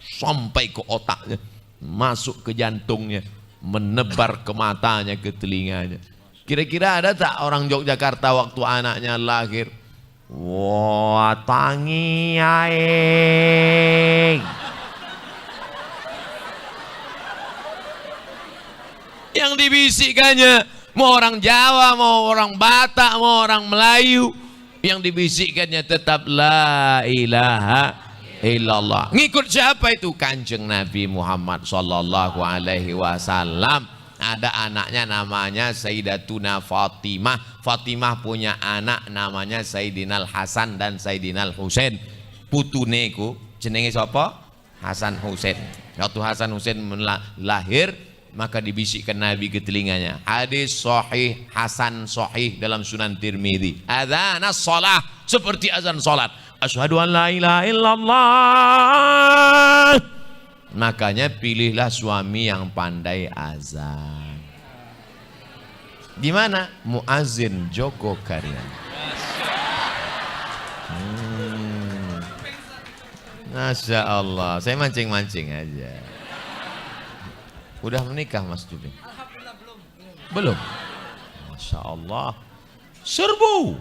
[SPEAKER 3] sampai ke otaknya, masuk ke jantungnya, menebar ke matanya, ke telinganya. Kira-kira ada tak orang Yogyakarta waktu anaknya lahir, wah tangi aing, yang dibisikkannya mau orang Jawa, mau orang Batak, mau orang Melayu, yang dibisikkannya tetap la ilaha illallah. Ngikut siapa itu? Kanjeng Nabi Muhammad sallallahu alaihi wasallam. Ada anaknya namanya Sayyidatuna Fatimah. Fatimah punya anak namanya Sayyidinal Hasan dan Sayyidinal Husain. Putune ku jenenge sapa? Hasan Husain. Waktu Hasan Husain lahir, maka dibisikkan Nabi ke telinganya. Hadis sahih Hasan sahih dalam Sunan Tirmidzi. Adzanas shalah, seperti azan salat. Asyhadu an la ilaha illallah. Makanya pilihlah suami yang pandai azan. Di mana? Muazzin Joko Karyan. Masya Allah, saya mancing-mancing aja. Udah menikah Mas Jubin? Alhamdulillah belum. Masya Allah. Serbu.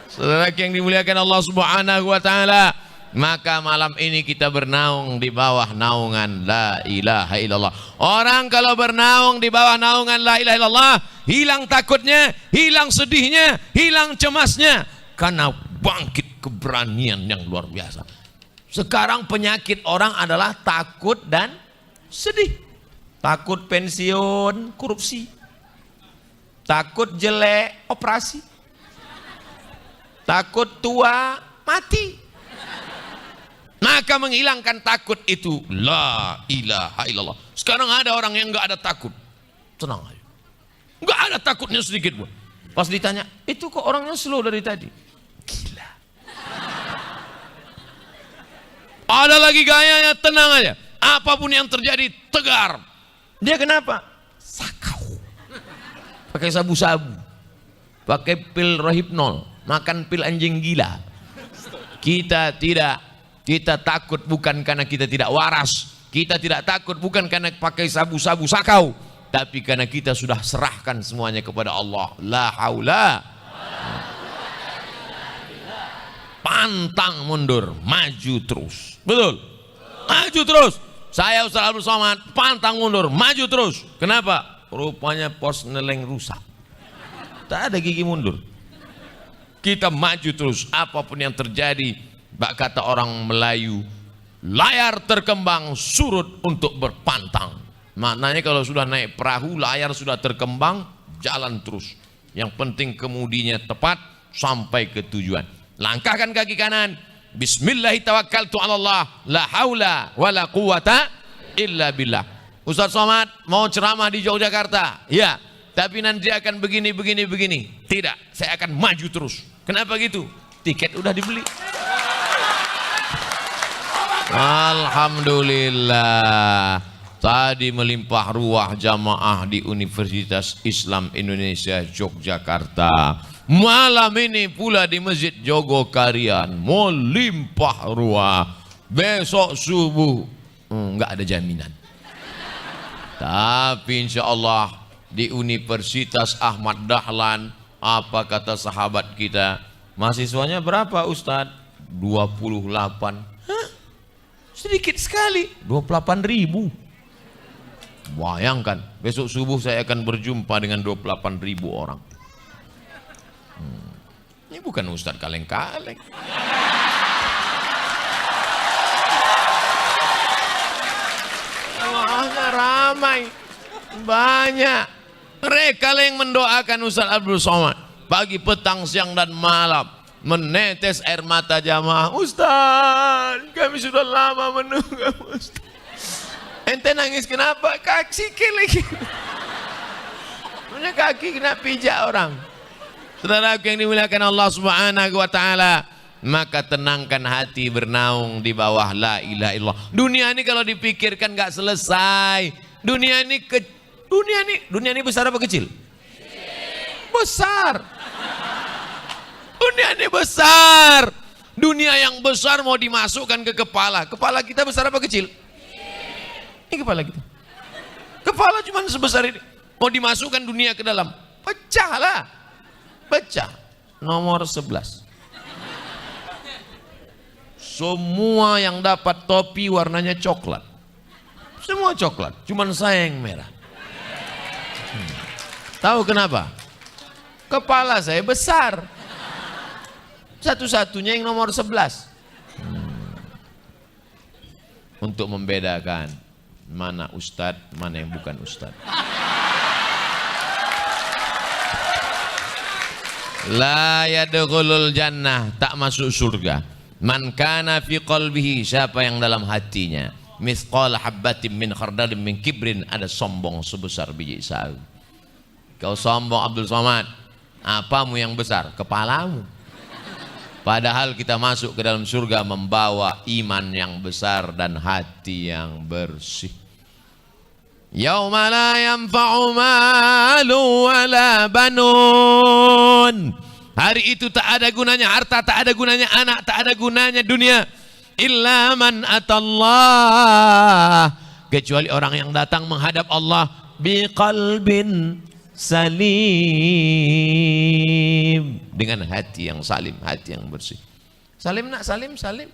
[SPEAKER 3] Saudara yang dimuliakan Allah Subhanahu wa taala, maka malam ini kita bernaung di bawah naungan la ilaha illallah. Orang kalau bernaung di bawah naungan la ilaha illallah, hilang takutnya, hilang sedihnya, hilang cemasnya, karena bangkit keberanian yang luar biasa. Sekarang penyakit orang adalah takut dan sedih. Takut pensiun, korupsi. Takut jelek, operasi. Takut tua, mati. Maka menghilangkan takut itu la ilaha illallah. Sekarang ada orang yang enggak ada takut, tenang aja, enggak ada takutnya sedikit pun. Pas ditanya, itu kok orangnya slow dari tadi? Gila. Ada lagi gayanya, tenang aja, apapun yang terjadi tegar. Dia kenapa? Sakau. Pakai sabu-sabu, pakai pil rohypnol, makan pil anjing gila. Kita tidak. Kita takut bukan karena kita tidak waras. Kita tidak takut bukan karena pakai sabu-sabu sakau, tapi karena kita sudah serahkan semuanya kepada Allah. La haula. Pantang mundur, maju terus. Betul? Maju terus. Saya Ustaz Abdul Somad, pantang mundur, maju terus. Kenapa? Rupanya pos neleng rusak. Tak ada gigi mundur. Kita maju terus, apapun yang terjadi. Bak kata orang Melayu, layar terkembang surut untuk berpantang. Maknanya kalau sudah naik perahu, layar sudah terkembang, jalan terus. Yang penting kemudinya tepat sampai ke tujuan. Langkahkan kaki kanan. Bismillahirrahmanirrahim. La haula wa la quwata illa billah. Ustaz Somad mau ceramah di Yogyakarta. Ya, tapi nanti akan begini. Tidak, saya akan maju terus. Kenapa gitu? Tiket udah dibeli. Alhamdulillah. Tadi melimpah ruah jamaah di Universitas Islam Indonesia Yogyakarta. Malam ini pula di Masjid Jogokarian melimpah ruah. Besok subuh enggak ada jaminan. Tapi insya Allah di Universitas Ahmad Dahlan, apa kata sahabat kita? Mahasiswanya berapa Ustadz? 28. Sedikit sekali, 28.000. Bayangkan, besok subuh saya akan berjumpa dengan 28.000 orang. Ini bukan Ustadz kaleng-kaleng. Allahnya ramai, banyak. Mereka yang mendoakan Ustadz Abdul Somad pagi, petang, siang dan malam. Menetes air mata jamaah. Ustaz, kami sudah lama menunggu Ustaz. Ente nangis kenapa? Kaki lagi. Punya kaki kena pijak orang. Saudara yang dimuliakan Allah Subhanahu wa taala, maka tenangkan hati bernaung di bawah la ilaha illallah. Dunia ini kalau dipikirkan nggak selesai. Dunia ini besar apa kecil? Besar. Dunia ini besar. Dunia yang besar mau dimasukkan ke kepala. Kepala kita besar apa kecil? Ini kepala kita. Kepala cuma sebesar ini. Mau dimasukkan dunia ke dalam. Pecahlah. Pecah. Nomor 11. Semua yang dapat topi warnanya coklat. Semua coklat. Cuman saya yang merah. Tahu kenapa? Kepala saya besar. Satu-satunya yang nomor 11. Untuk membedakan mana ustadz, mana yang bukan ustadz. La yadkhulul jannah, tak masuk surga. Man kana fi qalbihi, siapa yang dalam hatinya mithqal habbatin min khardalin min kibrin, ada sombong sebesar biji sawi. Kau sombong Abdul Somad, apamu yang besar? Kepalamu. Padahal kita masuk ke dalam surga membawa iman yang besar dan hati yang bersih. Yauma la yanfa'u malu wala banun. Hari itu tak ada gunanya harta, tak ada gunanya anak, tak ada gunanya dunia. Illa man atallah, kecuali orang yang datang menghadap Allah biqalbin salim, dengan hati yang salim, hati yang bersih. Salim nak, salim, salim.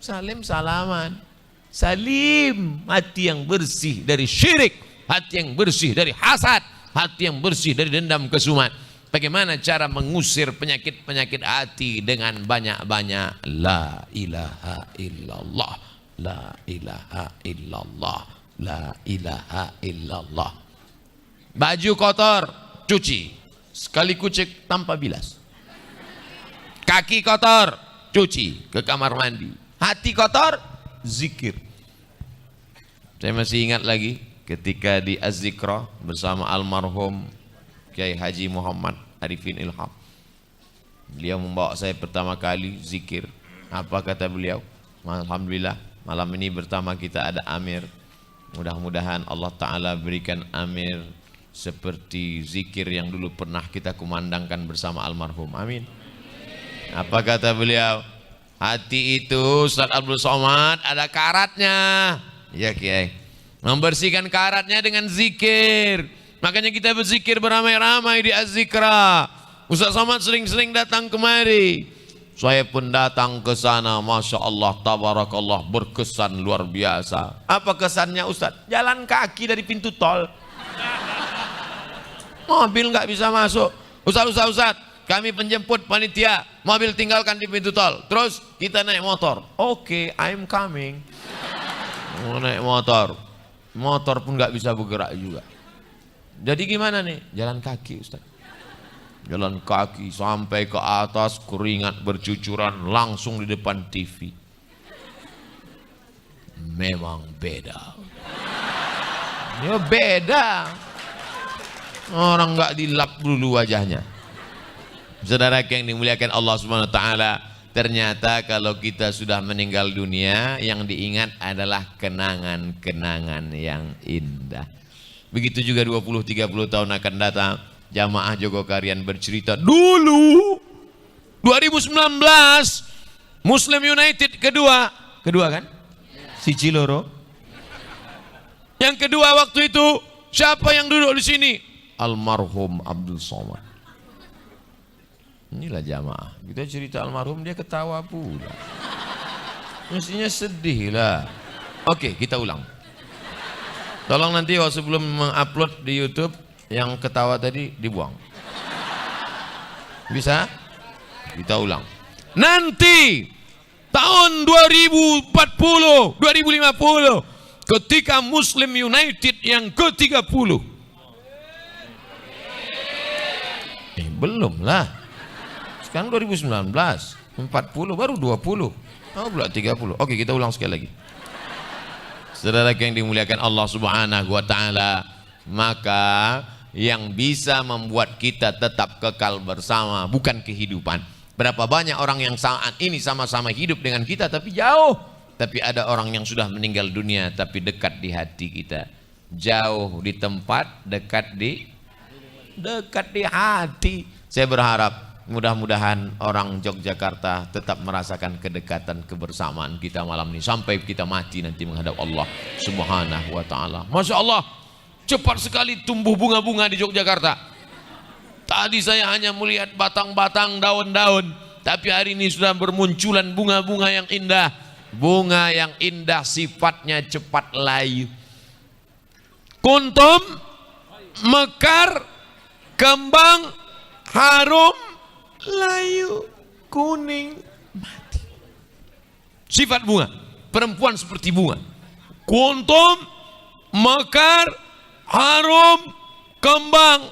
[SPEAKER 3] Salim salaman. Salim, hati yang bersih dari syirik, hati yang bersih dari hasad, hati yang bersih dari dendam kesumat. Bagaimana cara mengusir penyakit-penyakit hati? Dengan banyak-banyak la ilaha illallah, la ilaha illallah, la ilaha illallah. Baju kotor, cuci. Sekali kucek tanpa bilas. Kaki kotor, cuci ke kamar mandi. Hati kotor, zikir. Saya masih ingat lagi ketika di Az-Zikra bersama almarhum Kiai Haji Muhammad Arifin Ilham. Beliau membawa saya pertama kali zikir. Apa kata beliau? Alhamdulillah malam ini pertama kita ada Amir. Mudah-mudahan Allah Ta'ala berikan Amir seperti zikir yang dulu pernah kita kumandangkan bersama almarhum. Amin. Apa kata beliau? Hati itu Ustaz Abdul Somad ada karatnya. Ya Kiai. Membersihkan karatnya dengan zikir. Makanya kita berzikir beramai-ramai di Az-Zikra. Ustaz Somad sering-sering datang kemari. Saya pun datang ke sana. Masya Allah, tabarakallah, berkesan luar biasa. Apa kesannya Ustaz? Jalan kaki dari pintu tol. Mobil nggak bisa masuk. Ustaz, kami penjemput panitia. Mobil tinggalkan di pintu tol. Terus kita naik motor. Oke, I'm coming. Mau naik motor. Motor pun nggak bisa bergerak juga. Jadi gimana nih? Jalan kaki Ustaz. Jalan kaki sampai ke atas, keringat bercucuran langsung di depan TV. Memang beda. Ya beda. Orang nggak dilap dulu wajahnya. Saudara yang dimuliakan Allah Subhanahu wa taala, ternyata kalau kita sudah meninggal dunia, yang diingat adalah kenangan-kenangan yang indah. Begitu juga 20-30 tahun akan datang, jamaah Jogokarian bercerita dulu 2019 Muslim United kedua kan? Si Ciloro. Yang kedua waktu itu siapa yang duduk di sini? Almarhum Abdul Somad. Inilah jamaah. Kita cerita almarhum dia ketawa pula. Mestinya sedih lah. Oke, kita ulang. Tolong nanti sebelum mengupload di YouTube yang ketawa tadi dibuang. Bisa? Kita ulang. Nanti tahun 2040, 2050 ketika Muslim United yang ke-30. Belum lah. Sekarang 2019, 40 baru 20. Oh, pula 30. Oke, kita ulang sekali lagi. Saudara yang dimuliakan Allah Subhanahu wa taala, maka yang bisa membuat kita tetap kekal bersama, bukan kehidupan. Berapa banyak orang yang saat ini sama-sama hidup dengan kita tapi jauh. Tapi ada orang yang sudah meninggal dunia tapi dekat di hati kita. Jauh di tempat, dekat di hati. Saya berharap mudah-mudahan orang Yogyakarta tetap merasakan kedekatan kebersamaan kita malam ini sampai kita mati nanti menghadap Allah Subhanahu wa taala. Masya Allah, cepat sekali tumbuh bunga-bunga di Yogyakarta. Tadi saya hanya melihat batang-batang daun-daun, tapi hari ini sudah bermunculan bunga-bunga yang indah. Bunga yang indah sifatnya cepat layu. Kuntum, mekar, kembang, harum, layu, kuning, mati. Sifat bunga, perempuan seperti bunga. Kuntum, mekar, harum, kembang,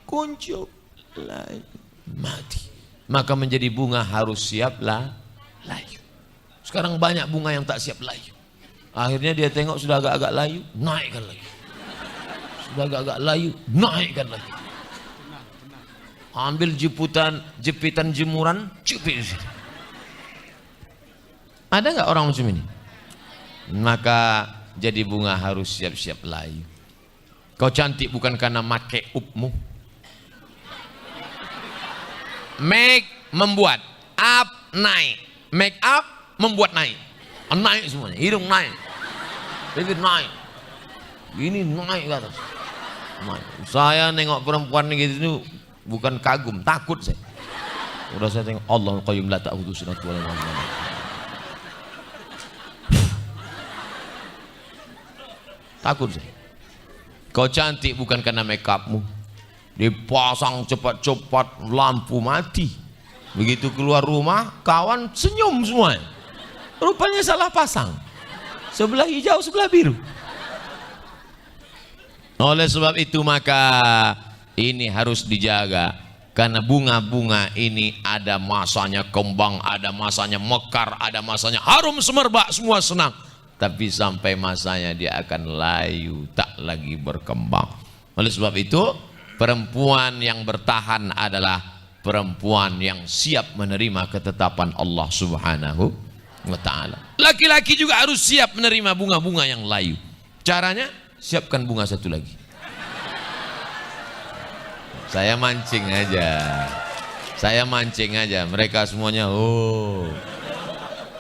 [SPEAKER 3] kuncup, layu, mati. Maka menjadi bunga harus siaplah layu. Sekarang banyak bunga yang tak siap layu. Akhirnya dia tengok sudah agak-agak layu, naikkan lagi. Sudah agak-agak layu, naikkan lagi. Ambil jepitan jemuran, jepit. Ada nggak orang macam ini? Maka jadi bunga harus siap-siap layu. Kau cantik bukan karena make upmu. Make membuat, up naik. Make up membuat naik. Naik semuanya, hidung naik, bibir naik, gini naik ke atas. Saya nengok perempuan gitu bukan kagum, takut saya. Udah saya tengok Allah qayyum la ta'khudhu sinatun wa la nawm. Takut saya. Kau cantik bukan karena make upmu. Dipasang cepat-cepat lampu mati. Begitu keluar rumah kawan senyum semua. Rupanya salah pasang. Sebelah hijau, sebelah biru. Oleh sebab itu maka ini harus dijaga. Karena bunga-bunga ini ada masanya kembang, ada masanya mekar, ada masanya harum semerbak, semua senang. Tapi sampai masanya dia akan layu, tak lagi berkembang. Oleh sebab itu perempuan yang bertahan adalah perempuan yang siap menerima ketetapan Allah Subhanahu wa ta'ala. Laki-laki juga harus siap menerima bunga-bunga yang layu. Caranya siapkan bunga satu lagi. Saya mancing aja. Mereka semuanya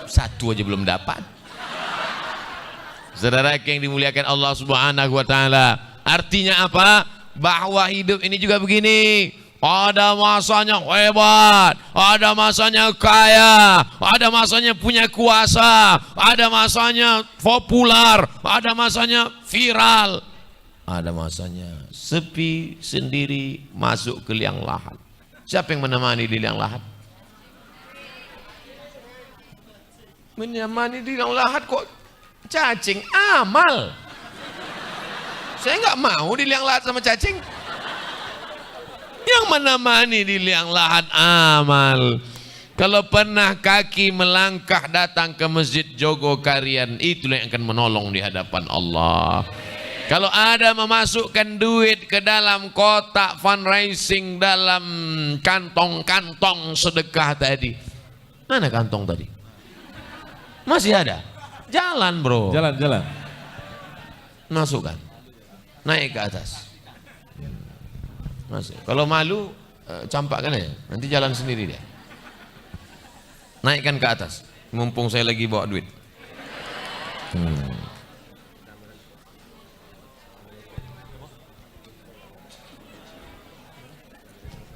[SPEAKER 3] satu aja belum dapat. Saudara yang dimuliakan Allah Subhanahu wa ta'ala, artinya apa? Bahwa hidup ini juga begini. Ada masanya hebat, ada masanya kaya, ada masanya punya kuasa, ada masanya populer, ada masanya viral, ada masanya sepi sendiri masuk ke liang lahat. Siapa yang menemani di liang lahat? Menemani di liang lahat kok cacing, amal. Saya nggak mau di liang lahat sama cacing. Yang menemani di liang lahat amal. Kalau pernah kaki melangkah datang ke Masjid Jogokarian, itulah yang akan menolong di hadapan Allah. Kalau ada memasukkan duit ke dalam kotak fundraising, dalam kantong-kantong sedekah tadi, mana kantong tadi? Masih ada? Jalan bro.
[SPEAKER 2] Jalan.
[SPEAKER 3] Masukkan, naik ke atas. Masuk. Kalau malu campakkan aja, nanti jalan sendiri dia. Naikkan ke atas, mumpung saya lagi bawa duit.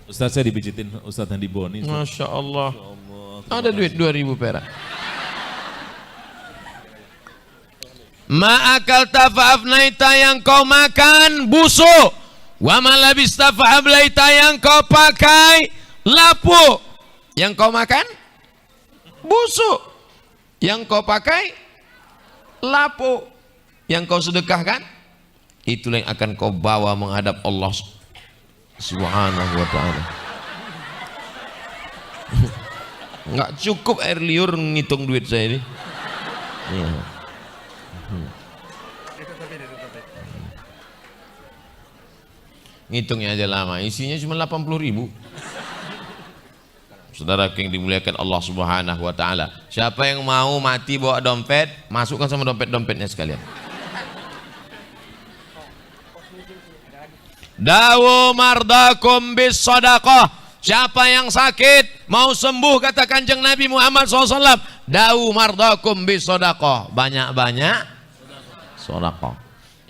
[SPEAKER 2] Ustaz, saya dipijitin Ustaz Handi Boni.
[SPEAKER 3] Masya Allah. Ada duit 2.000 perak. Ma'akal tafa'afnaita, yang kau makan busuk. Wa malabista fa'ablaita, yang kau pakai lapuk. Yang kau makan busuk, yang kau pakai lapuk, yang kau sedekahkan itulah yang akan kau bawa menghadap Allah Subhanahu wa ta'ala. Enggak cukup air liur ngitung duit saya ini. Ngitungnya aja lama, isinya cuma 80.000. Saudara yang dimuliakan Allah Subhanahu wa taala. Siapa yang mau mati bawa dompet, masukkan sama dompet-dompetnya sekalian. Dawu mardakum bis sadaqah. Siapa yang sakit mau sembuh, kata Kanjeng Nabi Muhammad SAW, dawu mardakum bis sadaqah. Banyak-banyak sedekah.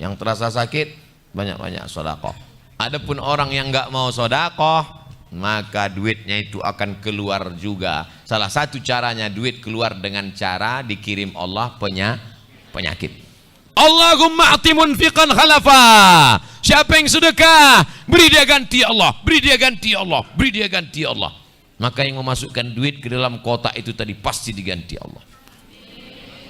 [SPEAKER 3] Yang terasa sakit banyak-banyak sedekah. Adapun orang yang enggak mau sedekah, maka duitnya itu akan keluar juga. Salah satu caranya duit keluar dengan cara dikirim Allah penyakit. Allahumma ati munfiqan khalafa. Siapa yang sedekah, beri dia ganti Allah, beri dia ganti Allah, beri dia ganti Allah. Maka yang memasukkan duit ke dalam kotak itu tadi pasti diganti Allah.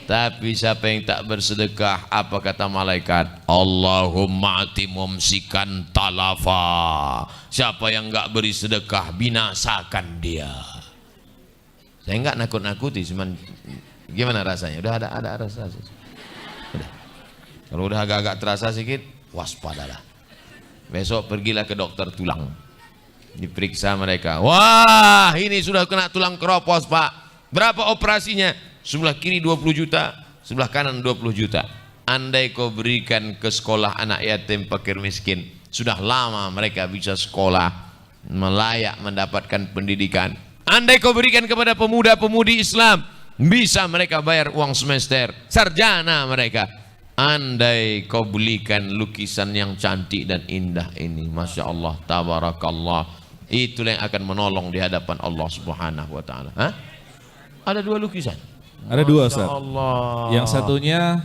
[SPEAKER 3] Tapi siapa yang tak bersedekah, apa kata malaikat? Allahumma ati mumsikan talafa. Siapa yang enggak beri sedekah, binasakan dia. Saya enggak nakut-nakuti, cuman gimana rasanya? Udah ada rasa. Udah. Kalau udah agak-agak terasa sedikit, waspadalah. Besok pergilah ke dokter tulang. Diperiksa mereka. Wah, ini sudah kena tulang keropos, Pak. Berapa operasinya? Sebelah kiri 20 juta, sebelah kanan 20 juta. Andai kau berikan ke sekolah anak yatim fakir miskin, sudah lama mereka bisa sekolah, melayak mendapatkan pendidikan. Andai kau berikan kepada pemuda-pemudi Islam, bisa mereka bayar uang semester, sarjana mereka. Andai kau belikan lukisan yang cantik dan indah ini, Masya Allah, tabarakallah, itulah yang akan menolong di hadapan Allah Subhanahu wa ta'ala. Ada 2 lukisan.
[SPEAKER 2] Ada 2, Ustaz.
[SPEAKER 3] Allah.
[SPEAKER 2] Yang satunya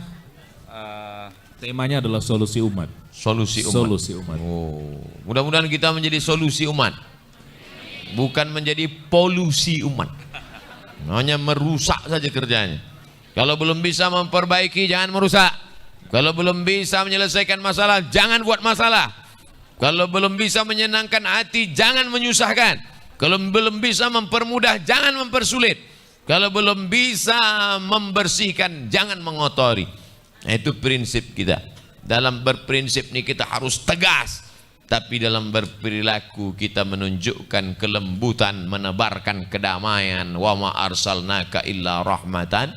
[SPEAKER 2] temanya adalah solusi umat.
[SPEAKER 3] Solusi umat. Oh, mudah-mudahan kita menjadi solusi umat, bukan menjadi polusi umat. Hanya merusak saja kerjanya. Kalau belum bisa memperbaiki, jangan merusak. Kalau belum bisa menyelesaikan masalah, jangan buat masalah. Kalau belum bisa menyenangkan hati, jangan menyusahkan. Kalau belum bisa mempermudah, jangan mempersulit. Kalau belum bisa membersihkan, jangan mengotori. Nah, itu prinsip kita. Dalam berprinsip ini kita harus tegas, tapi dalam berperilaku kita menunjukkan kelembutan, menebarkan kedamaian. Wa ma arsalnaka illa rahmatan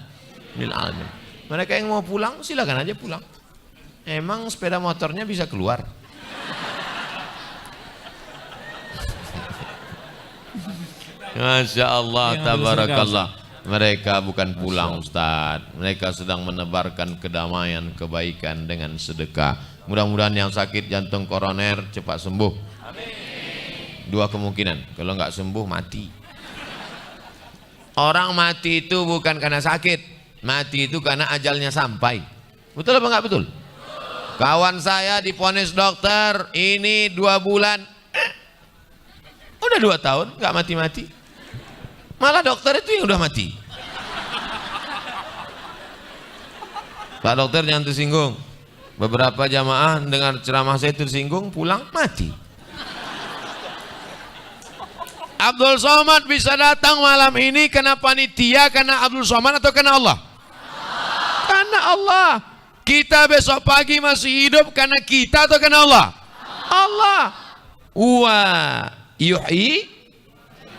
[SPEAKER 3] lil alamin. Mereka yang mau pulang silakan aja pulang. Emang sepeda motornya bisa keluar? Masya Allah, tabarakallah. Mereka bukan pulang, Ustaz. Mereka sedang menebarkan kedamaian, kebaikan dengan sedekah. Mudah-mudahan yang sakit jantung koroner cepat sembuh. Amin. 2 kemungkinan, kalau nggak sembuh mati. Orang mati itu bukan karena sakit, mati itu karena ajalnya sampai. Betul apa nggak betul? Kawan saya divonis dokter, ini 2 bulan, udah 2 tahun nggak mati-mati. Malah dokter itu yang udah mati. Pak dokter jangan tersinggung. Beberapa jamaah dengar ceramah saya tersinggung, pulang mati. Abdul Somad bisa datang malam ini karena panitia, karena Abdul Somad atau karena Allah? Karena Allah. Kita besok pagi masih hidup karena kita atau karena Allah? Allah. Wa yuhyi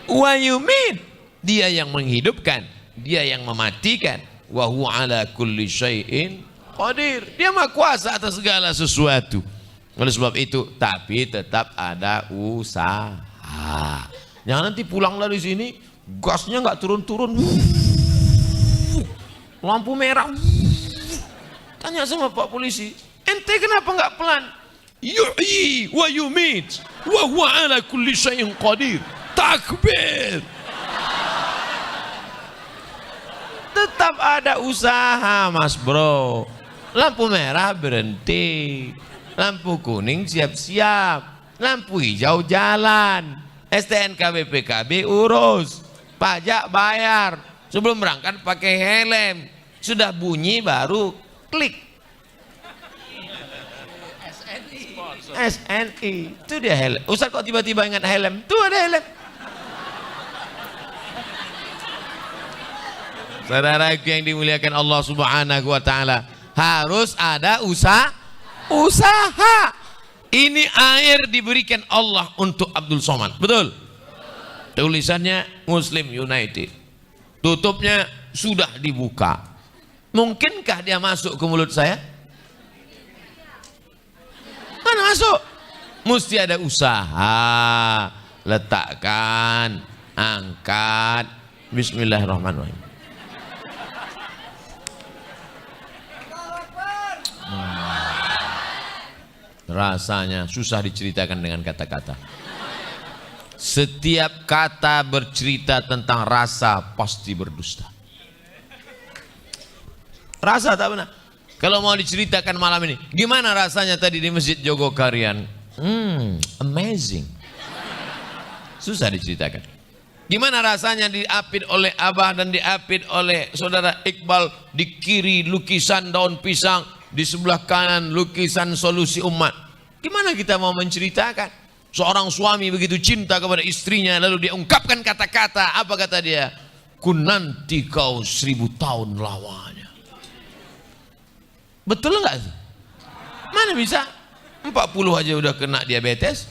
[SPEAKER 3] wa yumit. Dia yang menghidupkan, dia yang mematikan. Wa huwa ala kulli syai'in qadir. Dia maha kuasa atas segala sesuatu. Oleh sebab itu, tapi tetap ada usaha. Jangan nanti pulang dari sini gasnya nggak turun-turun. Lampu merah. Tanya sama Pak polisi, ente kenapa nggak pelan? Yuhyi wa yumit wa huwa ala kulli syai'in qadir. Takbir. Tetap ada usaha, Mas Bro. Lampu merah berhenti, lampu kuning siap-siap, lampu hijau jalan, STNK BPKB urus, pajak bayar, sebelum berangkat pakai helm, sudah bunyi baru klik. SNI itu dia helm. Ustaz kok tiba-tiba ingat helm? Tuh ada helm. Saudaraku yang dimuliakan Allah Subhanahu wa ta'ala, harus ada usaha. Ini air diberikan Allah untuk Abdul Somad. Betul? Tulisannya Muslim United. Tutupnya sudah dibuka. Mungkinkah dia masuk ke mulut saya? Kan masuk. Mesti ada usaha. Letakkan, angkat. Bismillahirrahmanirrahim. Rasanya susah diceritakan dengan kata-kata. Setiap kata bercerita tentang rasa pasti berdusta. Rasa tak benar. Kalau mau diceritakan malam ini, gimana rasanya tadi di Masjid Jogokarian? Amazing. Susah diceritakan. Gimana rasanya diapit oleh Abah dan diapit oleh saudara Iqbal, di kiri lukisan daun pisang, di sebelah kanan lukisan solusi umat. Gimana kita mau menceritakan? Seorang suami begitu cinta kepada istrinya, lalu dia ungkapkan kata-kata, apa kata dia? Ku nanti kau 1000 tahun lamanya. Betul enggak? Mana bisa? 40 aja udah kena diabetes.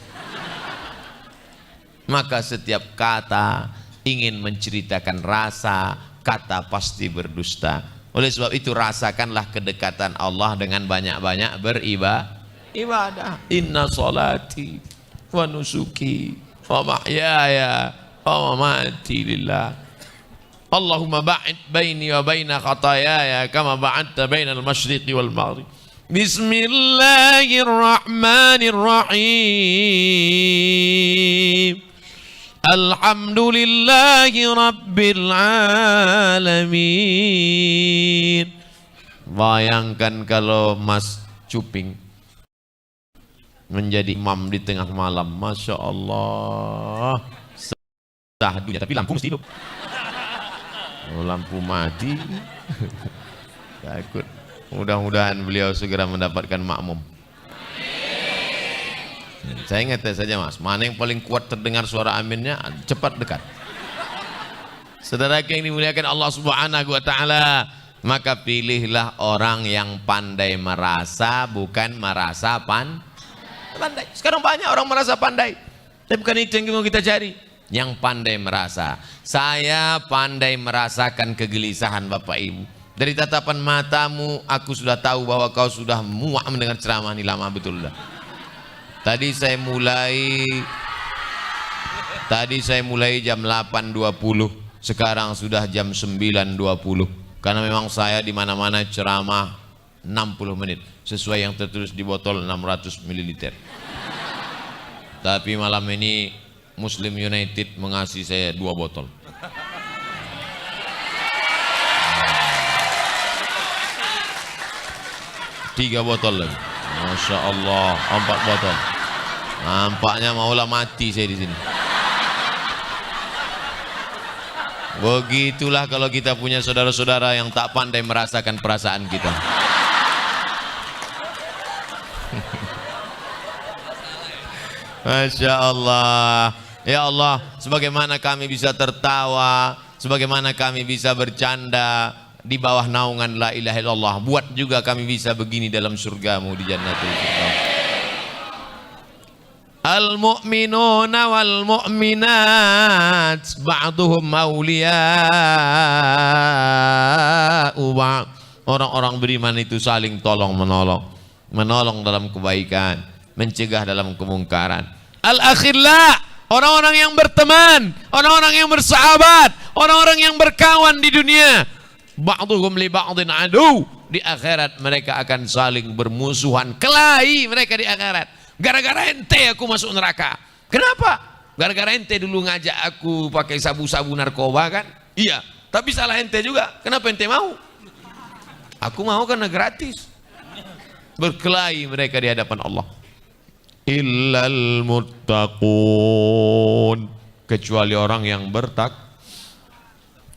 [SPEAKER 3] Maka setiap kata ingin menceritakan rasa, kata pasti berdusta. Oleh sebab itu rasakanlah kedekatan Allah dengan banyak-banyak beribadah. Inna salati wa nusuki wa mahyaya wa mamati lillah. Allahumma ba'id baini wa baina khatayaya kama ba'adta bainal masyriqi wal maghrib. Bismillahirrahmanirrahim. Alhamdulillahi Rabbil Alamin. Bayangkan kalau Mas Cuping menjadi imam di tengah malam. Masya Allah. Sahdunya, tapi lampu mesti hidup. Oh, lampu mati. Takut. Mudah-mudahan beliau segera mendapatkan makmum. Saya ingat saja Mas, mana yang paling kuat terdengar suara aminnya, cepat dekat. Saudara yang dimuliakan Allah Subhanahu wa taala, maka pilihlah orang yang pandai merasa, bukan merasa pandai. Sekarang banyak orang merasa pandai, tapi bukan itu yang mau kita cari. Yang pandai merasa. Saya pandai merasakan kegelisahan Bapak Ibu. Dari tatapan matamu, aku sudah tahu bahwa kau sudah muak mendengar ceramah ini lama betul dah. Tadi saya mulai jam 8.20, sekarang sudah jam 9.20. Karena memang saya di mana-mana ceramah 60 menit sesuai yang tertulis di botol 600 ml. Tapi malam ini Muslim United mengasih saya 2 botol. Tiga botol lagi. Masya Allah, 4 botol. Nampaknya maulah mati saya di sini. Begitulah kalau kita punya saudara-saudara yang tak pandai merasakan perasaan kita. Masya Allah. Ya Allah, sebagaimana kami bisa tertawa, sebagaimana kami bisa bercanda di bawah naungan la ilaha illallah, buat juga kami bisa begini dalam surgamu di jannatul firdaus. Al-mu'minuna wal mu'minat ba'duhum awliya'u ba'd. Orang-orang beriman itu saling tolong menolong, menolong dalam kebaikan, mencegah dalam kemungkaran. Al-akhilla, orang-orang yang berteman, orang-orang yang bersahabat, orang-orang yang berkawan di dunia. Ba'duhum li ba'din adu. Di akhirat mereka akan saling bermusuhan, kelahi mereka di akhirat. Gara-gara ente aku masuk neraka. Kenapa? Gara-gara ente dulu ngajak aku pakai sabu-sabu narkoba kan? Iya, tapi salah ente juga. Kenapa ente mau? Aku mau karena gratis. Berkelahi mereka di hadapan Allah. Illal muttaqun, kecuali orang yang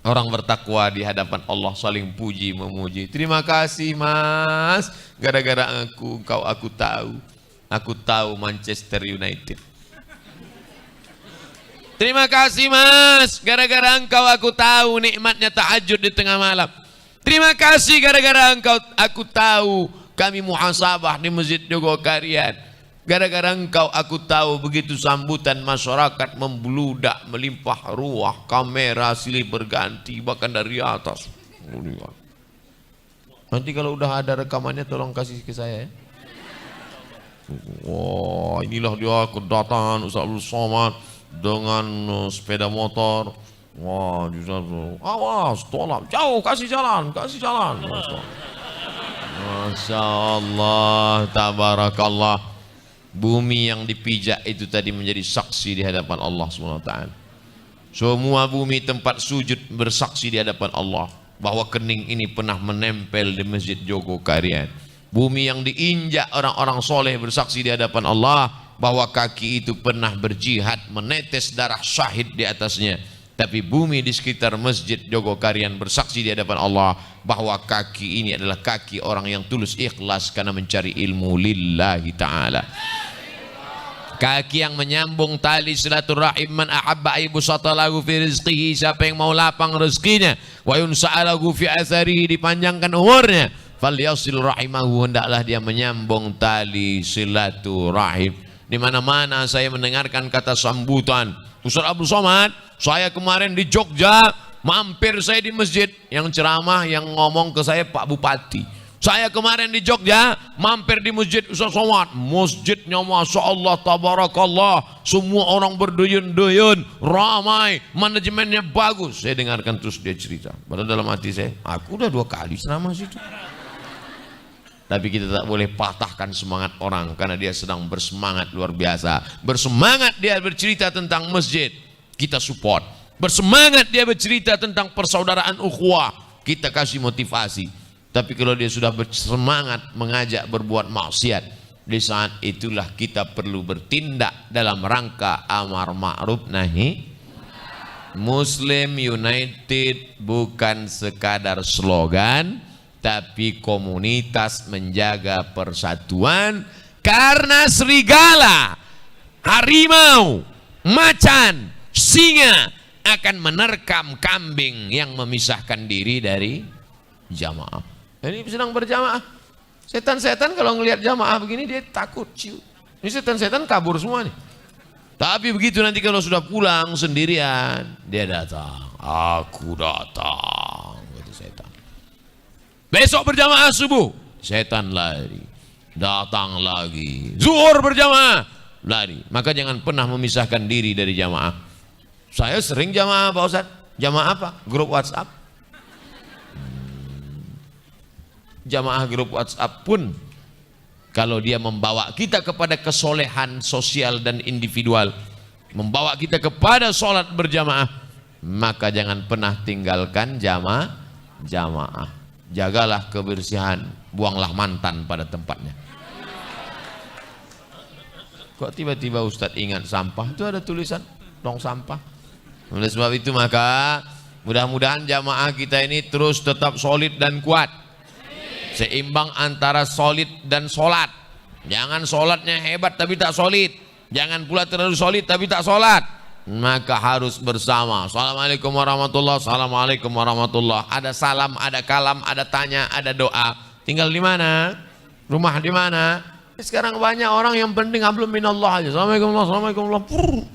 [SPEAKER 3] orang bertakwa di hadapan Allah saling puji memuji. Terima kasih Mas, gara-gara aku tahu. Aku tahu Manchester United. Terima kasih Mas, gara-gara engkau aku tahu nikmatnya tahajud di tengah malam. Terima kasih gara-gara engkau aku tahu kami muhasabah di Masjid Jogokarian. Gara-gara engkau aku tahu begitu sambutan masyarakat membludak, melimpah ruah, kamera silih berganti bahkan dari atas. Nanti kalau udah ada rekamannya tolong kasih ke saya ya. Wah, inilah dia kedatangan Ustaz Abdul Somad dengan sepeda motor. Wah, awas, tolak, jauh, kasih jalan, kasih jalan. Masya Allah, tabarakallah. Bumi yang dipijak itu tadi menjadi saksi di hadapan Allah SWT. Semua bumi tempat sujud bersaksi di hadapan Allah bahwa kening ini pernah menempel di Masjid Jogokarian. Bumi yang diinjak orang-orang soleh bersaksi di hadapan Allah bahwa kaki itu pernah berjihad menetes darah syahid di atasnya. Tapi bumi di sekitar Masjid Jogokarian bersaksi di hadapan Allah bahwa kaki ini adalah kaki orang yang tulus ikhlas karena mencari ilmu lillahi ta'ala. Kaki yang menyambung tali silaturahim, man ahabba ibusatalahu fi rizqihi, siapa yang mau lapang rezekinya, wa yunsa'alahu fi atharihi, dipanjangkan umurnya, falyasil rahimahu, hendaklah dia menyambung tali silaturahim. Di mana-mana saya mendengarkan kata sambutan Ustaz Abdul Somad. Saya kemarin di Jogja, mampir saya di masjid, yang ceramah yang ngomong ke saya Pak Bupati. Saya kemarin di Jogja, mampir di masjid Ustaz Somad. Masjidnya Masya Allah, tabarakallah, semua orang berduyun-duyun, ramai, manajemennya bagus. Saya dengarkan terus dia cerita. Padahal dalam hati saya, aku udah 2 kali ceramah situ. Tapi kita tak boleh patahkan semangat orang karena dia sedang bersemangat luar biasa. Bersemangat dia bercerita tentang masjid, kita support. Bersemangat dia bercerita tentang persaudaraan ukhuwah, kita kasih motivasi. Tapi kalau dia sudah bersemangat mengajak berbuat maksiat, di saat itulah kita perlu bertindak dalam rangka amar ma'ruf nahi. Muslim United bukan sekadar slogan, tapi komunitas menjaga persatuan. Karena serigala, harimau, macan, singa akan menerkam kambing yang memisahkan diri dari jamaah. Ini sedang berjamaah. Setan-setan kalau ngelihat jamaah begini dia takut, ciu. Ini setan-setan kabur semua nih. Tapi begitu nanti kalau sudah pulang sendirian, dia datang. Aku datang, gitu setan. Besok berjamaah subuh, setan lari. Datang lagi. Zuhur berjamaah, lari. Maka jangan pernah memisahkan diri dari jamaah. Saya sering jamaah Pak Ustaz. Jamaah apa? Grup WhatsApp. Jamaah grup WhatsApp pun kalau dia membawa kita kepada kesolehan sosial dan individual, membawa kita kepada sholat berjamaah, maka jangan pernah tinggalkan jamaah. Jagalah kebersihan, buanglah mantan pada tempatnya. Kok tiba-tiba Ustadz ingat sampah? Itu ada tulisan tong sampah. Oleh sebab itu maka mudah-mudahan jamaah kita ini terus tetap solid dan kuat. Seimbang antara solid dan sholat. Jangan sholatnya hebat tapi tak solid. Jangan pula terlalu solid tapi tak sholat. Maka harus bersama. Assalamualaikum warahmatullahi wabarakatuh. Assalamualaikum warahmatullahi wabarakatuh. Ada salam, ada kalam, ada tanya, ada doa. Tinggal di mana? Rumah di mana? Sekarang banyak orang yang penting hablum minallah aja. Assalamualaikum warahmatullahi wabarakatuh.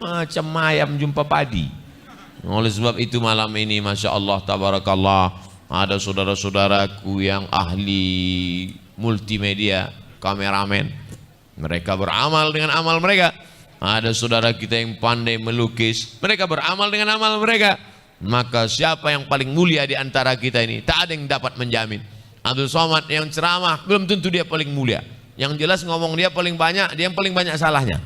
[SPEAKER 3] Macam ayam jumpa padi. Oleh sebab itu malam ini Masya Allah tabarakallah, ada saudara-saudaraku yang ahli multimedia, kameramen. Mereka beramal dengan amal mereka. Ada saudara kita yang pandai melukis. Mereka beramal dengan amal mereka. Maka siapa yang paling mulia di antara kita ini? Tak ada yang dapat menjamin. Abdul Somad yang ceramah belum tentu dia paling mulia. Yang jelas ngomong dia paling banyak, dia yang paling banyak salahnya.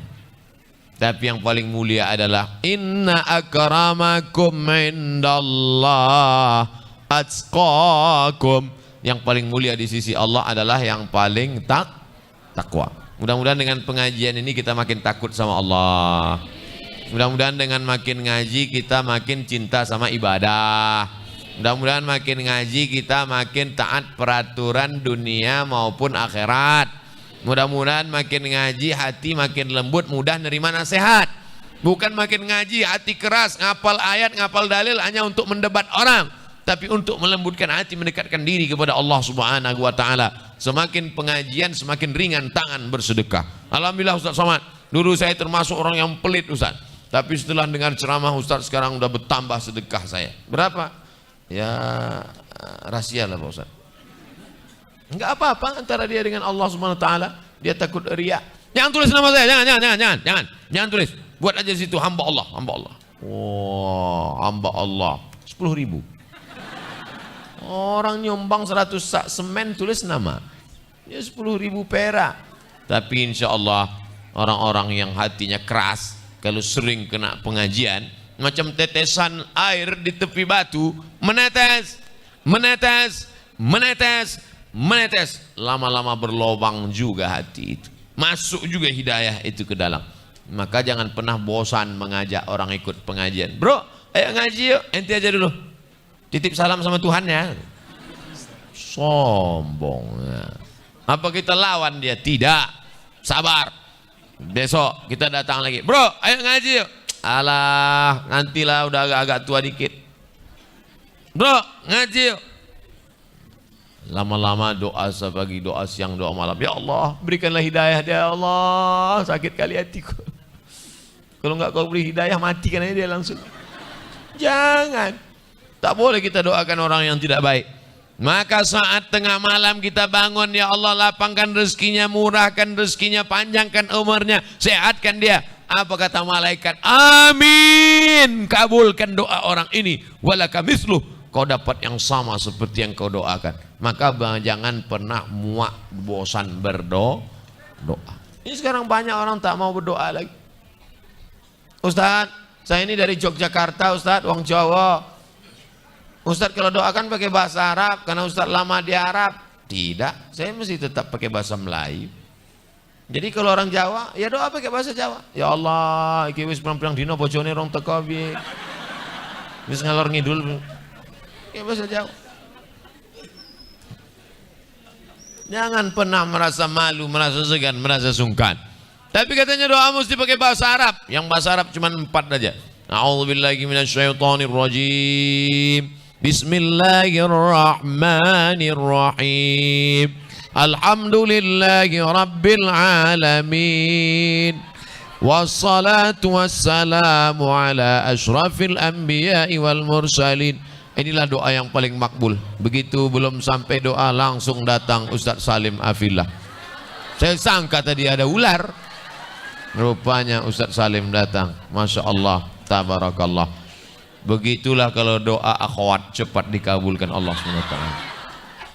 [SPEAKER 3] Tapi yang paling mulia adalah inna akramakum indallah atqakum. Yang paling mulia di sisi Allah adalah yang paling takwa. Mudah-mudahan dengan pengajian ini kita makin takut sama Allah. Mudah-mudahan dengan makin ngaji kita makin cinta sama ibadah. Mudah-mudahan makin ngaji kita makin taat peraturan dunia maupun akhirat. Mudah-mudahan makin ngaji hati makin lembut, mudah nerima nasihat. Bukan makin ngaji hati keras, ngapal ayat, ngapal dalil hanya untuk mendebat orang, tapi untuk melembutkan hati, mendekatkan diri kepada Allah Subhanahu wa taala. Semakin pengajian, semakin ringan tangan bersedekah. Alhamdulillah Ustaz Somad, dulu saya termasuk orang yang pelit Ustaz. Tapi setelah dengar ceramah Ustaz sekarang udah bertambah sedekah saya. Berapa? Ya rahasia lah Pak Ustaz. Enggak apa-apa antara dia dengan Allah Subhanahu wa taala. Dia takut riya. Jangan tulis nama saya, jangan tulis. Buat aja situ hamba Allah. Oh, hamba Allah. 10.000. Orang nyumbang 100 sak semen tulis nama. Ya 10.000 perak. Tapi insya Allah orang-orang yang hatinya keras, kalau sering kena pengajian, macam tetesan air di tepi batu, menetes, lama-lama berlobang juga hati itu. Masuk juga hidayah itu ke dalam. Maka jangan pernah bosan mengajak orang ikut pengajian. Bro, ayo ngaji yuk, ente aja dulu. Titip salam sama Tuhan ya. Sombong. Apa kita lawan dia? Tidak. Sabar. Besok kita datang lagi. Bro, ayo ngaji yuk. Alah, nantilah udah agak-agak tua dikit. Bro, ngaji yuk. Lama-lama doa pagi, doa siang, doa malam. Ya Allah, berikanlah hidayah dia. Ya Allah, sakit kali hatiku. Kalau enggak kau beri hidayah, matikan aja dia langsung. Jangan. Tak boleh kita doakan orang yang tidak baik. Maka saat tengah malam kita bangun, ya Allah lapangkan rezekinya, murahkan rezekinya, panjangkan umurnya, sehatkan dia. Apa kata malaikat? Amin. Kabulkan doa orang ini. Walaka misluh. Kau dapat yang sama seperti yang kau doakan. Maka jangan pernah muak bosan berdoa. Ini sekarang banyak orang tak mau berdoa lagi. Ustaz, saya ini dari Yogyakarta Ustaz, wong Jawa. Ustaz kalau doakan pakai bahasa Arab karena Ustaz lama di Arab. Tidak, saya mesti tetap pakai bahasa Melayu. Jadi kalau orang Jawa, ya doa pakai bahasa Jawa. Ya Allah, iki wis pirang-pirang dina bojone rong teko piye. Wis ngalor ngidul. Ya bahasa Jawa. Jangan pernah merasa malu, merasa segan, merasa sungkan. Tapi katanya doa mesti pakai bahasa Arab. Yang bahasa Arab cuma 4 aja. A'udzubillahi minasyaitonirrajim. Bismillahirrahmanirrahim. Alhamdulillahi rabbil alamin. Wassalatu wassalamu ala asyrafil anbiya'i wal mursalin. Inilah doa yang paling makbul. Begitu belum sampai doa langsung datang Ustaz Salim Afillah. Saya sangka tadi ada ular. Rupanya Ustaz Salim datang. Masya Allah, tabarakallah. Begitulah kalau doa akhwat cepat dikabulkan Allah SWT.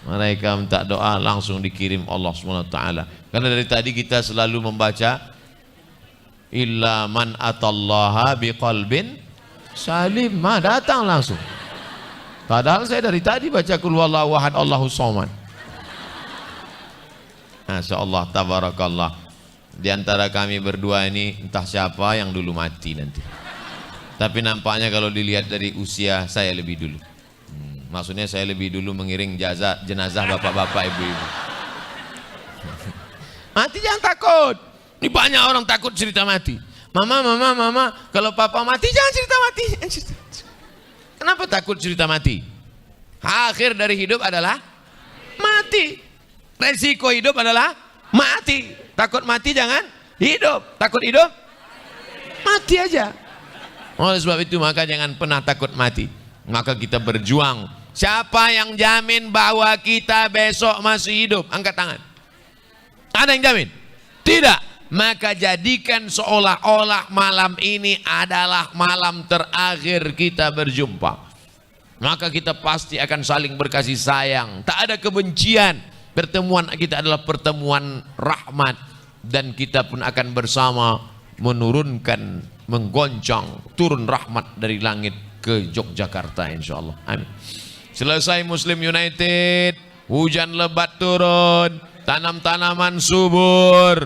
[SPEAKER 3] Mereka minta doa langsung dikirim Allah SWT. Karena dari tadi kita selalu membaca illa man atallaha biqalbin salim. Datang langsung. Padahal saya dari tadi baca qul huwallahu ahad Allahus samad. Masya Allah, tabarakallah. Di antara kami berdua ini entah siapa yang dulu mati nanti. Tapi nampaknya kalau dilihat dari usia saya lebih dulu. Maksudnya saya lebih dulu mengiring jenazah bapak-bapak, ibu-ibu. Mati jangan takut. Ini banyak orang takut cerita mati. Mama, kalau papa mati jangan cerita mati. Kenapa takut cerita mati? Akhir dari hidup adalah mati. Resiko hidup adalah mati. Takut mati jangan hidup. Takut hidup mati aja. Oleh sebab itu maka jangan pernah takut mati. Maka kita berjuang. Siapa yang jamin bahwa kita besok masih hidup? Angkat tangan. Ada yang jamin? Tidak. Maka jadikan seolah-olah malam ini adalah malam terakhir kita berjumpa. Maka kita pasti akan saling berkasih sayang. Tak ada kebencian. Pertemuan kita adalah pertemuan rahmat. Dan kita pun akan bersama menurunkan, menggoncang, turun rahmat dari langit ke Yogyakarta insyaAllah. Amin. Selesai Muslim United, hujan lebat turun, tanam-tanaman subur.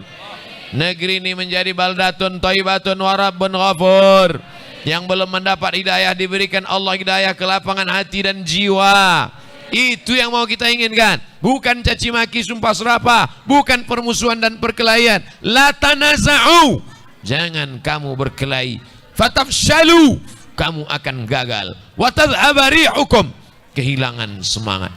[SPEAKER 3] Negeri ini menjadi baldatun thayyibatun wa rabbun ghafur. Yang belum mendapat hidayah diberikan Allah hidayah ke lapangan hati dan jiwa. Itu yang mau kita inginkan. Bukan caci maki, sumpah serapah, bukan permusuhan dan perkelahian. La tanaza'u. Jangan kamu berkelahi. Fatafshalu. Kamu akan gagal. Wa tadhhaba rihukum. Kehilangan semangat.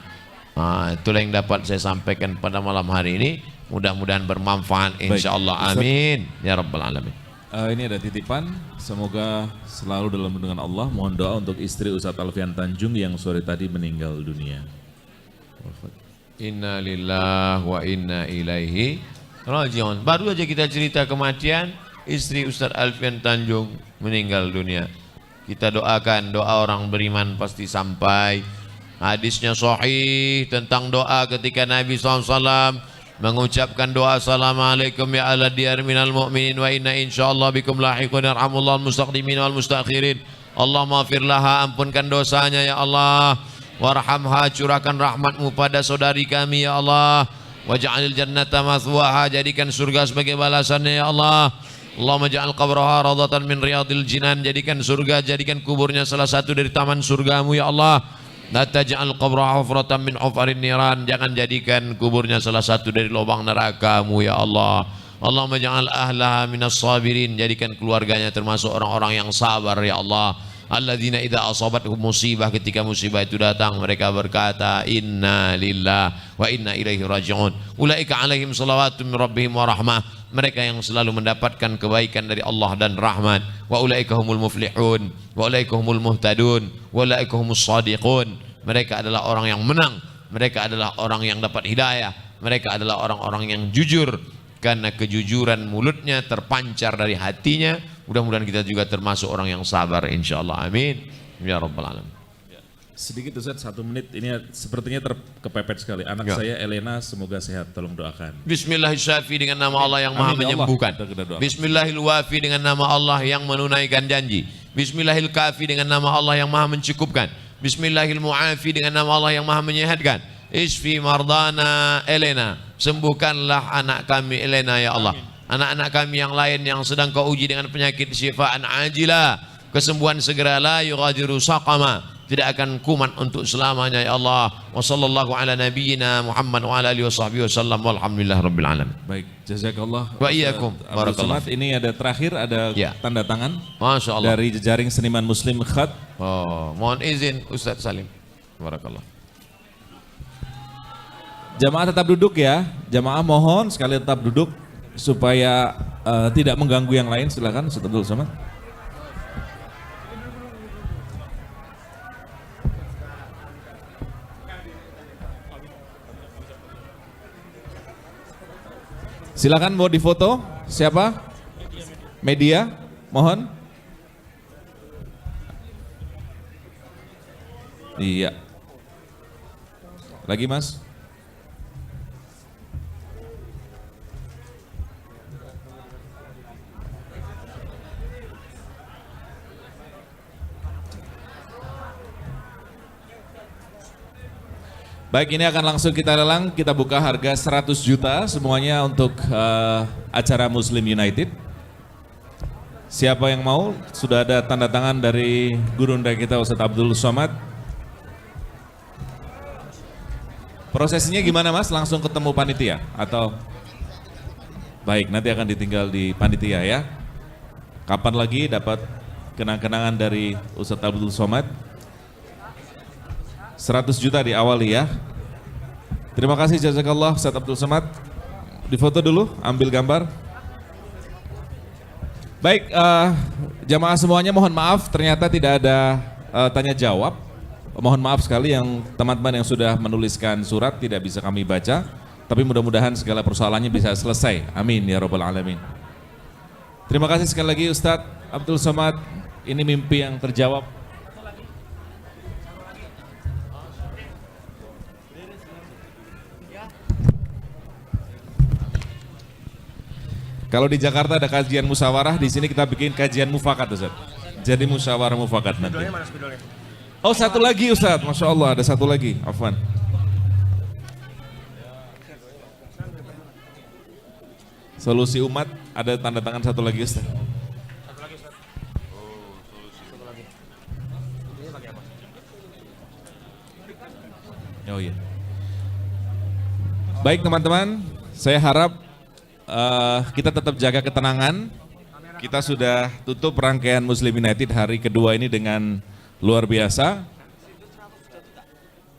[SPEAKER 3] Itulah yang dapat saya sampaikan pada malam hari ini. Mudah-mudahan bermanfaat insyaallah. Amin ya rabbal alamin.
[SPEAKER 2] Ini ada titipan, semoga selalu dalam lindungan Allah. Mohon doa untuk istri Ustadz Alfian Tanjung yang sore tadi meninggal dunia.
[SPEAKER 3] Inna lillahi wa inna ilaihi raji'un. Baru aja kita cerita kematian istri Ustadz Alfian Tanjung meninggal dunia. Kita doakan, doa orang beriman pasti sampai. Hadisnya sahih tentang doa ketika Nabi SAW mengucapkan doa assalamualaikum ya ala diyar minal mu'minin wa inna insyaallah bikum lahiqun yarhamullah al-mustaqdimin wal mustakhirin. Allahumma maghfir laha, ampunkan dosanya ya Allah, warhamha, curahkan rahmatmu pada saudari kami ya Allah, waj'alil jannata mathwaha, jadikan surga sebagai balasannya ya Allah. Allahumma ja'al qabraha radatan min riyadil jinan, jadikan surga, jadikan kuburnya salah satu dari taman surgamu ya Allah. La taj'al qabraha hufratan min hufarin niran, jangan jadikan kuburnya salah satu dari lubang nerakamu ya Allah. Allahumma ja'al ahlaha minas sabirin, jadikan keluarganya termasuk orang-orang yang sabar ya Allah. Alladzina idza asabatuhum musibah, ketika musibah itu datang mereka berkata inna lillahi wa inna ilaihi raji'un. Ulaika alaihim salawatun min rabbihim wa rahmah, mereka yang selalu mendapatkan kebaikan dari Allah dan rahmat. Wa ulaika humul muflihun wa ulaika humul muhtadun wa ulaika humus shadiqun. Mereka adalah orang yang menang, mereka adalah orang yang dapat hidayah, mereka adalah orang-orang yang jujur, karena kejujuran mulutnya terpancar dari hatinya. Mudah-mudahan kita juga termasuk orang yang sabar insyaallah. Amin ya rabbal alamin.
[SPEAKER 2] Sedikit Ustaz, 1 menit, ini sepertinya kepepet sekali. Anak saya Elena semoga sehat, tolong doakan.
[SPEAKER 3] Bismillahirrahmanirrahim, dengan nama Allah yang maha menyembuhkan. Bismillahirwafi, dengan nama Allah yang menunaikan janji. Bismillahirkafi, dengan nama Allah yang maha mencukupkan. Bismillahirmuafi, dengan nama Allah yang maha menyehatkan. Isfi mardana Elena, sembuhkanlah anak kami Elena ya Allah. Anak-anak kami yang lain yang sedang kau uji dengan penyakit syifaan ajilah, kesembuhan segera, la yughadiru saqama, tidak akan kumat untuk selamanya ya Allah. Wa sallallahu ala nabiyyina Muhammad wa ala alihi washabbihi wasallam walhamdulillah rabbil alamin.
[SPEAKER 2] Baik, jazakallah.
[SPEAKER 3] Wa iyyakum barakallah.
[SPEAKER 2] Ini ada terakhir, ada tanda tangan
[SPEAKER 3] Masya Allah
[SPEAKER 2] dari jejaring seniman muslim khat.
[SPEAKER 3] Mohon izin Ustaz Salim. Barakallah.
[SPEAKER 2] Jamaah tetap duduk ya. Jamaah mohon sekali tetap duduk supaya tidak mengganggu yang lain. Silakan Ustaz Abdul Somad. Silakan mau difoto. Siapa? Media, mohon. Iya. Lagi Mas. Baik, ini akan langsung kita lelang, kita buka harga 100 juta semuanya untuk acara Muslim United. Siapa yang mau? Sudah ada tanda tangan dari gurunda kita Ustaz Abdul Somad. Prosesnya gimana Mas? Langsung ketemu panitia atau? Baik, nanti akan ditinggal di panitia ya. Kapan lagi dapat kenang-kenangan dari Ustaz Abdul Somad? 100 juta diawali ya. Terima kasih jazakallah Ustaz Abdul Somad. Difoto dulu, ambil gambar. Baik, jamaah semuanya mohon maaf ternyata tidak ada tanya jawab. Mohon maaf sekali yang teman-teman yang sudah menuliskan surat tidak bisa kami baca. Tapi mudah-mudahan segala persoalannya bisa selesai. Amin ya rabbal alamin. Terima kasih sekali lagi Ustaz Abdul Somad. Ini mimpi yang terjawab. Kalau di Jakarta ada kajian musyawarah, di sini kita bikin kajian mufakat Ustaz. Jadi musyawarah mufakat nanti. Oh, satu lagi Ustaz, Masya Allah ada satu lagi, afwan. Solusi umat, ada tanda tangan satu lagi Ustaz. Oh iya. Baik teman-teman, saya harap kita tetap jaga ketenangan. Kita sudah tutup rangkaian Muslim United hari kedua ini dengan luar biasa.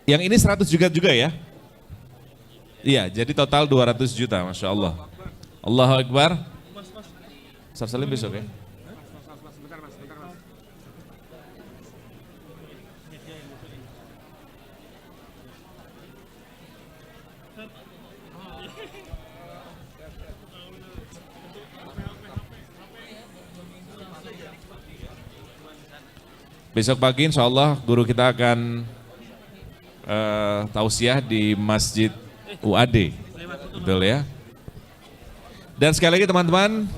[SPEAKER 2] Yang ini 100 juga ya? Iya, jadi total 200 juta, Masya Allah. Allahu Akbar. Ustaz Salim besok ya? Besok pagi insya Allah guru kita akan tausiah di Masjid UAD, betul ya. Dan sekali lagi teman-teman,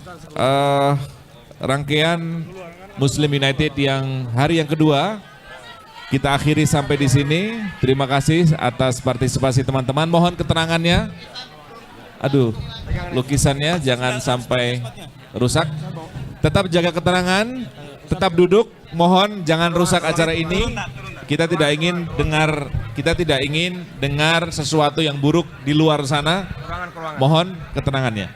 [SPEAKER 2] rangkaian Muslim United yang hari yang kedua kita akhiri sampai di sini. Terima kasih atas partisipasi teman-teman. Mohon keterangannya. Aduh, lukisannya jangan sampai rusak. Tetap jaga keterangan, tetap duduk. Mohon jangan rusak acara ini. Kita tidak ingin dengar sesuatu yang buruk di luar sana. Mohon keterangannya.